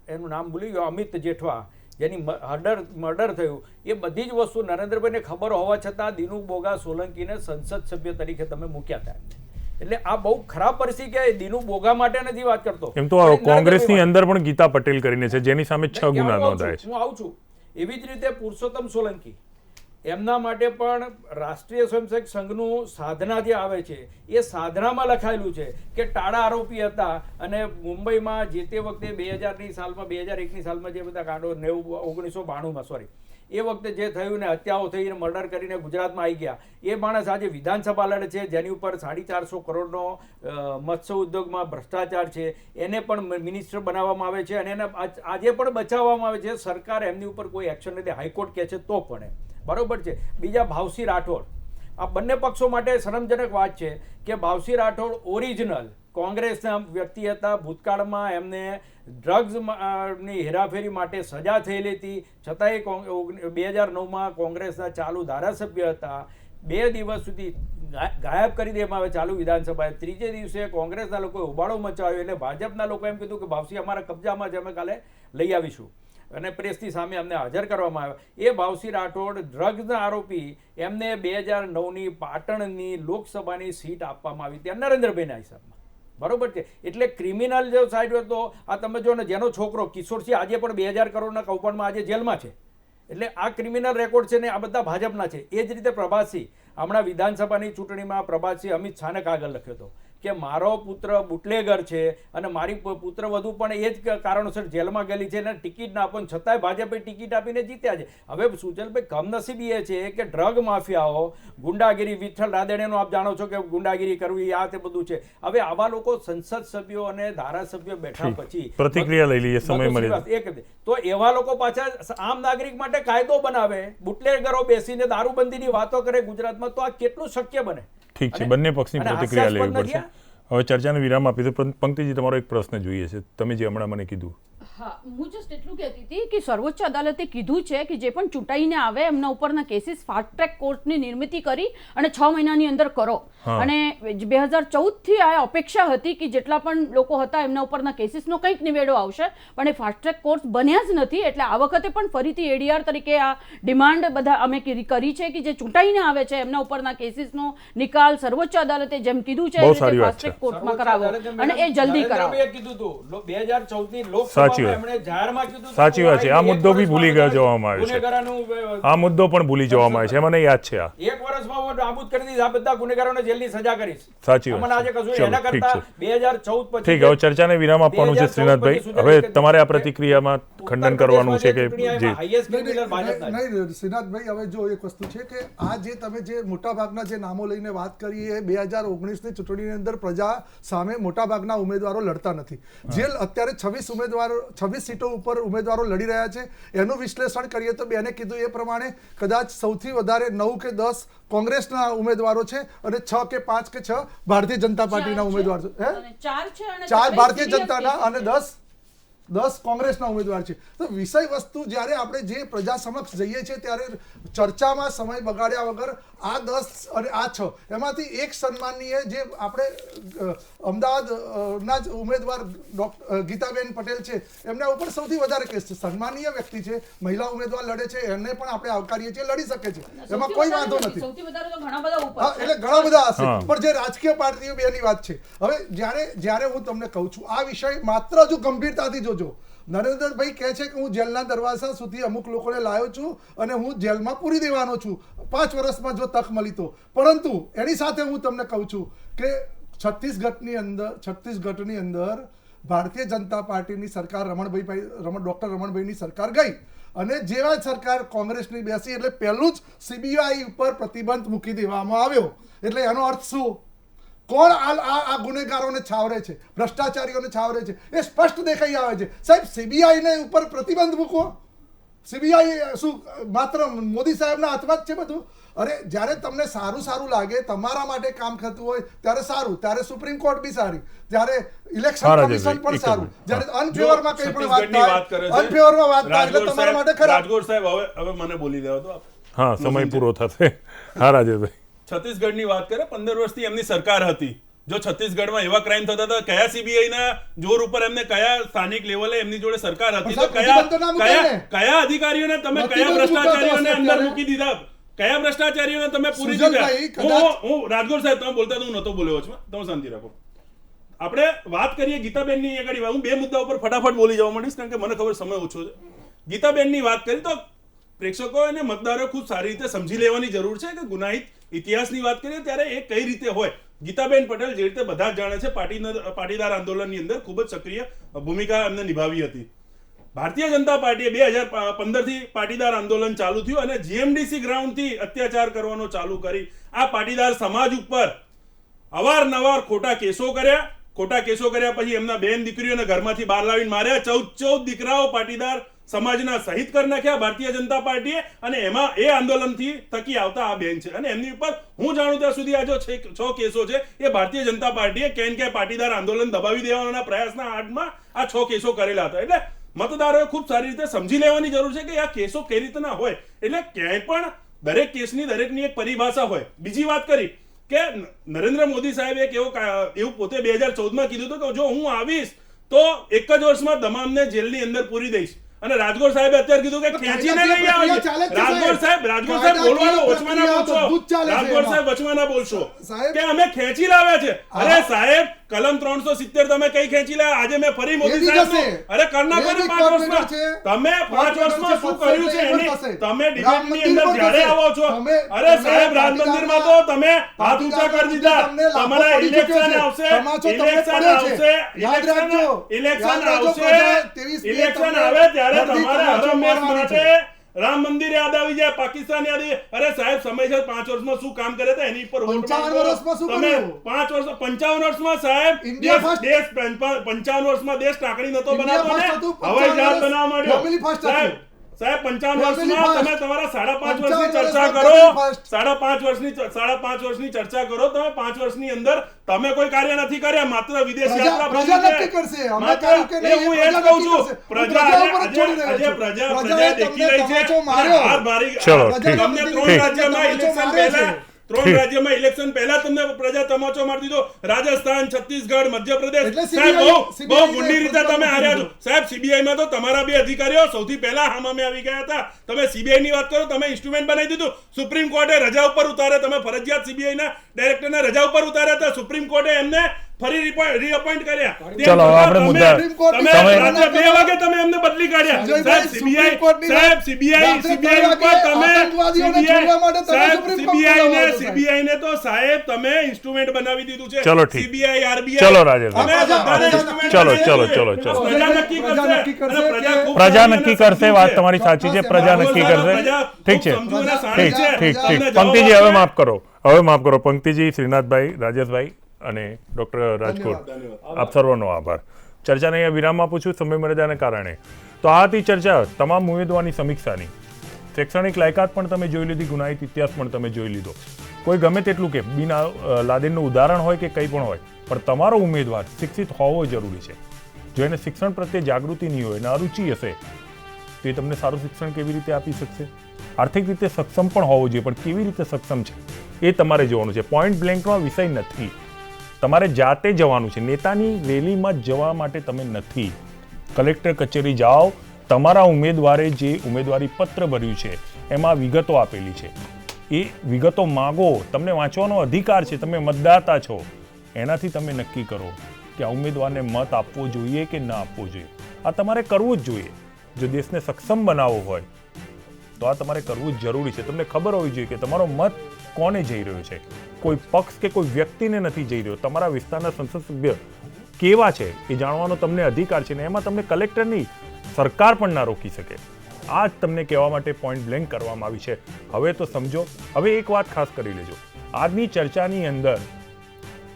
એનું નામ ભૂલી ગયો, અમિત જેઠવા, જેની મર્ડર થયું, એ બધી જ વસ્તુ નરેન્દ્રભાઈને ખબર હોવા છતાં દિનુ બોગા સોલંકીને સંસદ સભ્ય તરીકે તમે મૂક્યા હતા. એટલે આ બહુ ખરાબ પરિસ્થિતિ કે દિનુ બોગા માટે નથી વાત કરતો. એમ તો કોંગ્રેસની અંદર પણ ગીતા પટેલ કરીને છે જેની સામે 6 ગુના નોંધાયા છે. હું આવું છું. એવી જ રીતે પુરુષોત્તમ સોલંકી, એમના માટે પણ રાષ્ટ્રીય સ્વયંસેવક સંઘનું સાધના જે આવે છે એ સાધનામાં લખાયેલું છે કે ટાળા આરોપી હતા અને મુંબઈમાં જે તે વખતે 2001ની સાલમાં જે બધા કાંડો 1992 એ વખતે જે થયું ને હત્યાઓ થઈ ને મર્ડર કરીને ગુજરાતમાં આવી ગયા, એ માણસ આજે વિધાનસભા લડે છે જેની ઉપર 450 કરોડનો મત્સ્ય ઉદ્યોગમાં ભ્રષ્ટાચાર છે, એને પણ મિનિસ્ટર બનાવવામાં આવે છે અને એને આજે પણ બચાવવામાં આવે છે. સરકાર એમની ઉપર કોઈ એક્શન નથી, હાઈકોર્ટ કહે છે તો પણ બરોબર છે. બીજા ભાવસિંહ રાઠોડ, આ બંને પક્ષો માટે શરમજનક વાત છે કે ભાવસિંહ રાઠોડ ઓરિજિનલ કોંગ્રેસના વ્યક્તિ હતા, ભૂતકાળમાં એમને ડ્રગ્સ ની હેરાફેરી માટે સજા થયેલી હતી, છતાંય 2009માં કોંગ્રેસના ચાલુ ધારાસભ્ય હતા. 2 દિવસ સુધી ગાયબ કરી દેવામાં આવે ચાલુ વિધાનસભાએ. ત્રીજે દિવસે કોંગ્રેસના લોકોએ હોબાળો મચાવ્યો એટલે ભાજપના લોકોએ એમ કીધું કે ભાવસી અમારા કબજામાં છે, અમે કાલે લઈ આવીશું અને પ્રેસની સામે અમને હાજર કરવામાં આવ્યા. એ ભાવસી રાઠોડ ડ્રગ્સના આરોપી, એમને 2009ની પાટણની લોકસભાની સીટ આપવામાં આવી હતી નરેન્દ્રભાઈના હિસાબમાં. બરોબર છે. એટલે ક્રિમિનલ જો સાઈડ હતો આ તમે જો ને, જેનો છોકરો કિશોરસિંહ આજે પણ 2000 કરોડના કૌભાંડમાં આજે જેલમાં છે. એટલે આ ક્રિમિનલ રેકોર્ડ છે ને આ બધા ભાજપના છે. એ જ રીતે પ્રભાતસિંહ, હમણાં વિધાનસભાની ચૂંટણીમાં પ્રભાતસિંહ અમિત શાહને કાગળ લખ્યો હતો કે મારો પુત્ર બુટલેગર છે અને મારી પુત્ર વધુ પણ એ જ કારણોસર જેલમાં ગયેલી છે અને ટિકિટ ના આપો, છતાંય ભાજપે ટિકિટ આપીને જીત્યા છે. હવે સુજલભાઈ કમનસીબી એ છે કે ડ્રગ માફિયાઓ, ગુંડાગીરી, વિઠ્ઠલ રાદડિયાનો આપ જાણો છો કે ગુંડાગીરી કરવી આ તે બધું છે. હવે આવા લોકો સંસદ સભ્યો અને ધારાસભ્યો બેઠા પછી પ્રતિક્રિયા લઈ લઈએ, સમય મળે તો એવા લોકો પાછા આમ નાગરિક માટે કાયદો બનાવે, બુટલેગરો બેસીને દારૂબંધીની વાતો કરે ગુજરાતમાં, તો આ કેટલું શક્ય બને? ઠીક છે, બંને પક્ષની પ્રતિક્રિયા લેવી પડશે. હવે ચર્ચાને વિરામ આપી દો. પંક્તિજી, તમારો એક પ્રશ્ન જોઈએ છે, તમે જે હમણાં મને કીધું. હા, હું જસ્ટ એટલું કહેતી હતી કે સર્વોચ્ચ અદાલતે કીધું છે કે જે પણ ચૂંટાઈને આવે એમના ઉપરના કેસીસ ફાસ્ટ ટ્રેક કોર્ટની નિર્મિતિ કરી અને 6 મહિનાની અંદર કરો. અને 2014થી આ અપેક્ષા હતી કે જેટલા પણ લોકો હતા એમના ઉપરના કેસીસનો કંઈક નિવેડો આવશે, પણ એ ફાસ્ટ ટ્રેક કોર્ટ બન્યા જ નથી. એટલે આ વખતે પણ ફરીથી એડીઆર તરીકે આ ડિમાન્ડ બધા અમે કરી છે કે જે ચૂંટાઈને આવે છે એમના ઉપરના કેસીસનો નિકાલ સર્વોચ્ચ અદાલતે જેમ કીધું છે ફાસ્ટ ટ્રેક કોર્ટમાં કરાવો અને એ જલ્દી કરાવો. કીધું હતું 2014ની લોકસભા સાચી વાત છે. આ મુદ્દો બી ભૂલી જવામાં આવે છે. આ મુદ્દો પણ ભૂલી જવામાં આવે છે, મને યાદ છે. આ 1 વર્ષમાં નાબૂદ કરી દીધા બધા ગુનેગારોને જેલની સજા કરીશ. સાચી વાત. આજે કશું એના કરતા 2014 પછી. ઠીક, હવે ચર્ચાને વિરામ આપવાનું છે શ્રીનાથભાઈ. હવે તમારે આ પ્રતિક્રિયામાં ખંડન કરવાનું છે કે નહીં શ્રીનાથભાઈ? હવે જો એક વસ્તુ છે કે આ જે તમે જે મોટાભાગના જે નામો લઈને વાત કરી એ 2019ની ચૂંટણીની અંદર પ્રજા સામે મોટાભાગના ઉમેદવારો લડતા નથી. જે અત્યારે 26 સીટો ઉપર ઉમેદવારો લડી રહ્યા છે એનું વિશ્લેષણ કરીએ તો બેને કીધું એ પ્રમાણે કદાચ સૌથી વધારે 9 કે 10 કોંગ્રેસના ઉમેદવારો છે અને 6 કે 5 કે 6 ભારતીય જનતા પાર્ટીના ઉમેદવારો છે. 4 ભારતીય જનતાના અને 10 કોંગ્રેસના ઉમેદવાર છે. તો વિષય વસ્તુ જ્યારે આપણે જે પ્રજા સમક્ષ જઈએ છીએ ત્યારે ચર્ચામાં સમય બગાડ્યા વગર આ 10 અને આ 6 એમાંથી એક સન્માનીય જે આપણે અમદાવાદના જ ઉમેદવાર ગીતાબેન પટેલ છે એમના ઉપર સૌથી વધારે કેસ છે. સન્માનીય વ્યક્તિ છે, મહિલા ઉમેદવાર લડે છે, એને પણ આપણે આવકારીએ છીએ, લડી શકે છે, એમાં કોઈ વાંધો નથી. એટલે ઘણા બધા હશે, પણ જે રાજકીય પાર્ટીઓ બેની વાત છે. હવે જ્યારે હું તમને કહું છું આ વિષય માત્ર હજુ ગંભીરતાથી જોજો. નરેન્દ્રભાઈ કહે છે કે હું જેલના દરવાજા સુધી અમુક લોકોને લાવ્યો છું અને હું જેલમાં પૂરી દેવાનો છું 5 વર્ષમાં જો તક મળી તો. પરંતુ એની સાથે હું તમને કહું છું કે છત્તીસગઢની અંદર ભારતીય જનતા પાર્ટીની સરકાર ડોક્ટર રમણભાઈની સરકાર ગઈ અને જેવા સરકાર કોંગ્રેસની બેસી એટલે પહેલું જ CBI ઉપર પ્રતિબંધ મૂકી દેવામાં આવ્યો. એટલે એનો અર્થ શું? કોણ આ ગુનેગારોને છાવરે છે, ભ્રષ્ટાચારીઓને છાવરે છે, એ સ્પષ્ટ દેખાઈ આવે છે. સાહેબ, CBI ને ઉપર પ્રતિબંધ મૂકો. CBI શું માત્ર મોદી સાહેબના હાથમાં જ છે બધું? અરે જ્યારે તમને સારું લાગે, તમારા માટે કામ થતું હોય ત્યારે સારું, ત્યારે સુપ્રીમ કોર્ટ બી સારી, ત્યારે ઇલેક્શન કમિશન પણ સારું, જ્યારે અનફેવરમાં કંઈ પણ વાત થાય, અનફેવરમાં વાત થાય એટલે તમારા માટે ખરાબ. રાજગોર સાહેબ, હવે મને બોલી દેવા તો. હા, સમય પૂરો થશે. હા રાજેશભાઈ, છત્તીસગઢની વાત કરે, 15 વર્ષથી એમની સરકાર હતી. જો છત્તીસગઢમાં એવા ક્રાઇમ થતા હતા, કયા CBI ના જોર ઉપર એમને, કયા સ્થાનિક લેવલે એમની જોડે સરકાર હતી, તો કયા અધિકારીઓને તમે, કયા ભ્રષ્ટાચારીઓને અંદર મૂકી દીધા, કયા ભ્રષ્ટાચારીઓને તમે પૂરી દીધા? હું રાજગોર સાહેબ, તમે બોલતા હું નતો બોલ્યો છું, તમે શાંતિ રાખો. આપણે વાત કરીએ ગીતાબેનની આગળ. હું 2 મુદ્દા ઉપર ફટાફટ બોલી જવા માંડીશ કારણ કે મને ખબર સમય ઓછો છે. ગીતાબેનની વાત કરી તો પ્રેક્ષકો અને મતદારો ખૂબ સારી રીતે સમજી લેવાની જરૂર છે કે ગુનાહિત ઇતિહાસની વાત કરીએ ત્યારે એ કઈ રીતે હોય. ગીતાબેન પટેલ જે રીતે બધા જ જાણે છે, પાટીદાર આંદોલનની અંદર ખૂબ જ સક્રિય ભૂમિકા એમને નિભાવી હતી. ભારતીય જનતા પાર્ટીએ 2015થી પાટીદાર આંદોલન ચાલુ થયું અને GMDC ગ્રાઉન્ડથી અત્યાચાર કરવાનો ચાલુ કરી. આ પાટીદાર સમાજ ઉપર અવારનવાર ખોટા કેસો કર્યા પછી એમના બેન દીકરીઓને ઘરમાંથી બહાર લાવીને માર્યા. 14 દીકરાઓ પાટીદાર સમાજના શહીદ કરી નાખ્યા ભારતીય જનતા પાર્ટીએ, અને એમાં એ આંદોલનથી થકી આવતા આ બેન છે, અને એમની ઉપર હું જાણું ત્યાં સુધી આ જો 6 કેસો છે એ ભારતીય જનતા પાર્ટીએ કે પાટીદાર આંદોલન દબાવી દેવાના પ્રયાસના આડમાં આ 6 કેસો કરેલા હતા. એટલે મતદારોએ ખૂબ સારી રીતે સમજી લેવાની જરૂર છે કે આ કેસો કઈ રીતના હોય. એટલે ક્યાંય પણ દરેક કેસની દરેકની એક પરિભાષા હોય. બીજી વાત કરી કે નરેન્દ્ર મોદી સાહેબે એવું પોતે 2014માં કીધું હતું કે જો હું આવીશ તો એક જ વર્ષમાં તમામને જેલની અંદર પૂરી દઈશ, અને રાજગોર સાહેબે અત્યારે કીધું કે ખેંચીને નહીં આવે. રાજગોર સાહેબ બોલવાનો વચમાં બોલશો, રાજગોર સાહેબ વચમાં ના બોલશો કે અમે ખેંચી લાવ્યા છે. અરે સાહેબ, કલમ 370 તમે કઈ ખેંચી લાવ્યા? આજે મેં ફરી મોદી સાહેબ અરે કરના કરી 5 વર્ષમાં તમે 5 વર્ષમાં શું કર્યું છે એની તમે ડિબેટની અંદર જ્યારે આવો છો, અરે સાહેબ રામ મંદિરમાં તો તમે હાથ ઊંચા કરી દીધા. તમારા ઇલેક્શન આવશે ઇલેક્શન આવે ત્યારે તમારે હરમેશ માટે રામ મંદિર યાદ આવી જાય, પાકિસ્તાન યાદ આવી. અરે સાહેબ, સમય છે 5 વર્ષમાં શું કામ કરે છે એની પર 55 વર્ષમાં શું કર્યું? 5 વર્ષ 55 વર્ષમાં સાહેબ દેશ 55 વર્ષમાં દેશ ટાંકણી નતો બનાવતો ને, હવાઈ જહાજ બનાવવા માંડ્યો. સાહેબ 55 વર્ષમાં તમે તમારા 5.5 વર્ષની ચર્ચા કરો, 5.5 વર્ષની ચર્ચા કરો. તમે 5 વર્ષની અંદર તમે કોઈ કાર્ય નથી કર્યા, માત્ર વિદેશ યાત્રા પ્રજા નક્કી કરશે. અમે કર્યું કે નહીં, હું એ જ કહું છું. પ્રજા દેખી રહી છે. હાર ભારી તમને 3 રાજ્યમાં ઇલેક્શન પહેલા 3 રાજ્યમાં ઇલેક્શન પહેલા તમને પ્રજા તમાચો મારી દીધો. રાજસ્થાન, છત્તીસગઢ, મધ્યપ્રદેશ. સાહેબ બહુ ગુંડી રીતે તમે હાર્યા છો. સાહેબ સીબીઆઈમાં તો તમારા 2 અધિકારીઓ સૌથી પહેલા હામે આવી ગયા હતા. તમે સીબીઆઈ ની વાત કરો, તમે ઇન્સ્ટ્રુમેન્ટ બનાવી દીધું. સુપ્રીમ કોર્ટે રજા ઉપર ઉતારે, તમે ફરજિયાત સીબીઆઈ ના ડાયરેક્ટરને રજા ઉપર ઉતાર્યા હતા. સુપ્રીમ કોર્ટે એમને ફરી રીઅપોઇન્ટ કર્યા. ચલો આપણે મુદ્દા તમે રાત્રે 2 વાગે તમે એમને બદલી કાઢ્યા. સાહેબ સીબીઆઈ ઉપર તમે સીબીઆઈ ને તો સાહેબ તમે ઇન્સ્ટ્રુમેન્ટ બનાવી દીધું છે. ચલો ઠીક, સીબીઆઈ, આરબીઆઈ. ચલો રાજેશ, ચલો પ્રજા નક્કી કરશે. વાત તમારી સાચી છે, પ્રજા નક્કી કરશે. ઠીક છે, ઠીક. પંક્તિજી હવે માફ કરો. પંક્તિજી, શ્રીનાથભાઈ, રાજેશભાઈ અને ડોક્ટર રાજકોટ, આપ સર્વનો આભાર. ચર્ચાને અહીંયા વિરામમાં પૂછું સમય મર્યાદાને કારણે. તો આ હતી ચર્ચા તમામ ઉમેદવારની સમીક્ષાની. શૈક્ષણિક લાયકાત પણ તમે જોઈ લીધી, ગુનાહિત ઇતિહાસ પણ તમે જોઈ લીધો. કોઈ ગમે તેટલું કે બિન લાદેનનું ઉદાહરણ હોય કે કંઈ પણ હોય, પણ તમારો ઉમેદવાર શિક્ષિત હોવો જરૂરી છે. જો એને શિક્ષણ પ્રત્યે જાગૃતિ નહીં હોય, એને અરુચિ હશે, તો એ તમને સારું શિક્ષણ કેવી રીતે આપી શકશે? આર્થિક રીતે સક્ષમ પણ હોવો જોઈએ, પણ કેવી રીતે સક્ષમ છે એ તમારે જોવાનું છે. પોઈન્ટ બ્લેન્કનો વિષય નથી. તમારે જાતે જવાનું છે. નેતાની રેલીમાં જવા માટે તમે નથી. કલેક્ટર કચેરી જાઓ, તમારા ઉમેદવારે જે ઉમેદવારી પત્ર ભર્યું છે એમાં વિગતો આપેલી છે, એ વિગતો માગો. તમને વાંચવાનો અધિકાર છે, તમે મતદાતા છો. એનાથી તમે નક્કી કરો કે આ ઉમેદવારને મત આપવો જોઈએ કે ના આપવો જોઈએ. આ તમારે કરવું જ જોઈએ. જો દેશને સક્ષમ બનાવવો હોય તો આ તમારે કરવું જ જરૂરી છે. તમને ખબર હોવી જોઈએ કે તમારો મત કોને જઈ રહ્યો છે. કોઈ પક્ષ કે કોઈ વ્યક્તિને નથી જઈ રહ્યો. તમારા વિસ્તારના સંસદ સભ્ય કેવા છે એ જાણવાનો તમને અધિકાર છે, ને એમાં તમને કલેક્ટર નહીં, સરકાર પણ ના રોકી શકે. આ જ તમને કહેવા માટે પોઈન્ટ બ્લેન્ક કરવામાં આવી છે. હવે તો સમજો. હવે એક વાત ખાસ કરી લેજો. આજની ચર્ચાની અંદર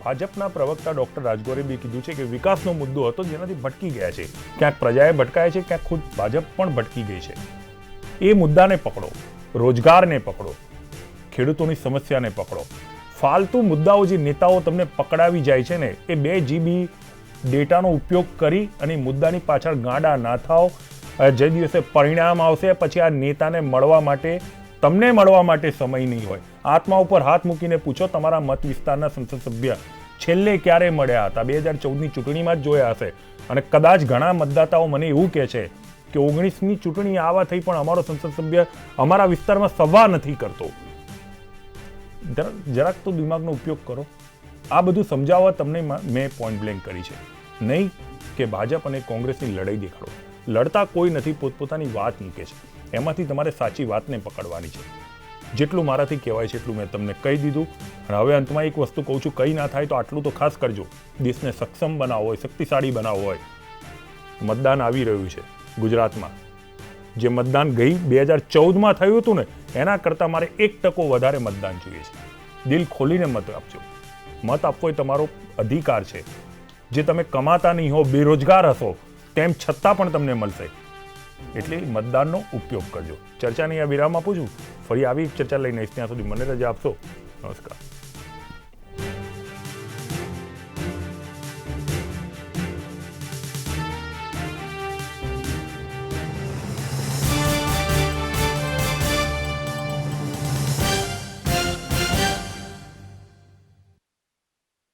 ભાજપના પ્રવક્તા ડોક્ટર રાજગોરે બી કીધું છે કે વિકાસનો મુદ્દો હતો જેનાથી ભટકી ગયા છે. ક્યાંક પ્રજાએ ભટકાય છે, ક્યાંક ખુદ ભાજપ પણ ભટકી ગઈ છે. એ મુદ્દાને પકડો, રોજગારને પકડો, ખેડૂતોની સમસ્યાને પકડો. ફાલતુ મુદ્દાઓ જે નેતાઓ તમને પકડાવી જાય છે ને, એ 2 GB ડેટાનો ઉપયોગ કરી અને મુદ્દાની પાછળ ગાંડા ના થાઓ. જે દિવસે પરિણામ આવશે પછી આ નેતાને મળવા માટે, તમને મળવા માટે સમય નહીં હોય. આત્મા ઉપર હાથ મૂકીને પૂછો, તમારા મત વિસ્તારના સંસદ સભ્ય છેલ્લે ક્યારે મળ્યા હતા? 2014ની ચૂંટણીમાં જ જોયા હશે. અને કદાચ ઘણા મતદાતાઓ મને એવું કહે છે કે 19ની ચૂંટણી આવા થઈ પણ અમારો સંસદ સભ્ય અમારા વિસ્તારમાં સભા નથી કરતો. જરાક તો દિમાગનો ઉપયોગ કરો. આ બધું સમજાવવા તમને મેં પોઈન્ટ બ્લેન્ક કરી છે, નહીં કે ભાજપ અને કોંગ્રેસની લડાઈ દેખાડો. લડતા કોઈ નથી, પોતપોતાની વાત મૂકે છે. એમાંથી તમારે સાચી વાતને પકડવાની છે. જેટલું મારાથી કહેવાય છે એટલું મેં તમને કહી દીધું. અને હવે અંતમાં એક વસ્તુ કહું છું, કંઈ ના થાય તો આટલું તો ખાસ કરજો. દેશને સક્ષમ બનાવવો હોય, શક્તિશાળી બનાવવો હોય. મતદાન આવી રહ્યું છે ગુજરાતમાં. જે મતદાન ગઈ 2014માં થયું હતું ને, એના કરતાં મારે 1% વધારે મતદાન જોઈએ છે. દિલ ખોલીને મત આપજો. મત આપવો એ તમારો અધિકાર છે. જે તમે કમાતા નહીં હો, બેરોજગાર હશો, તેમ છતાં પણ તમને મળશે. એટલે મતદાનનો ઉપયોગ કરજો. ચર્ચાની આ વિરામ આપું છું. ફરી આવી ચર્ચા લઈને ત્યાં સુધી મને રજા આપશો. નમસ્કાર.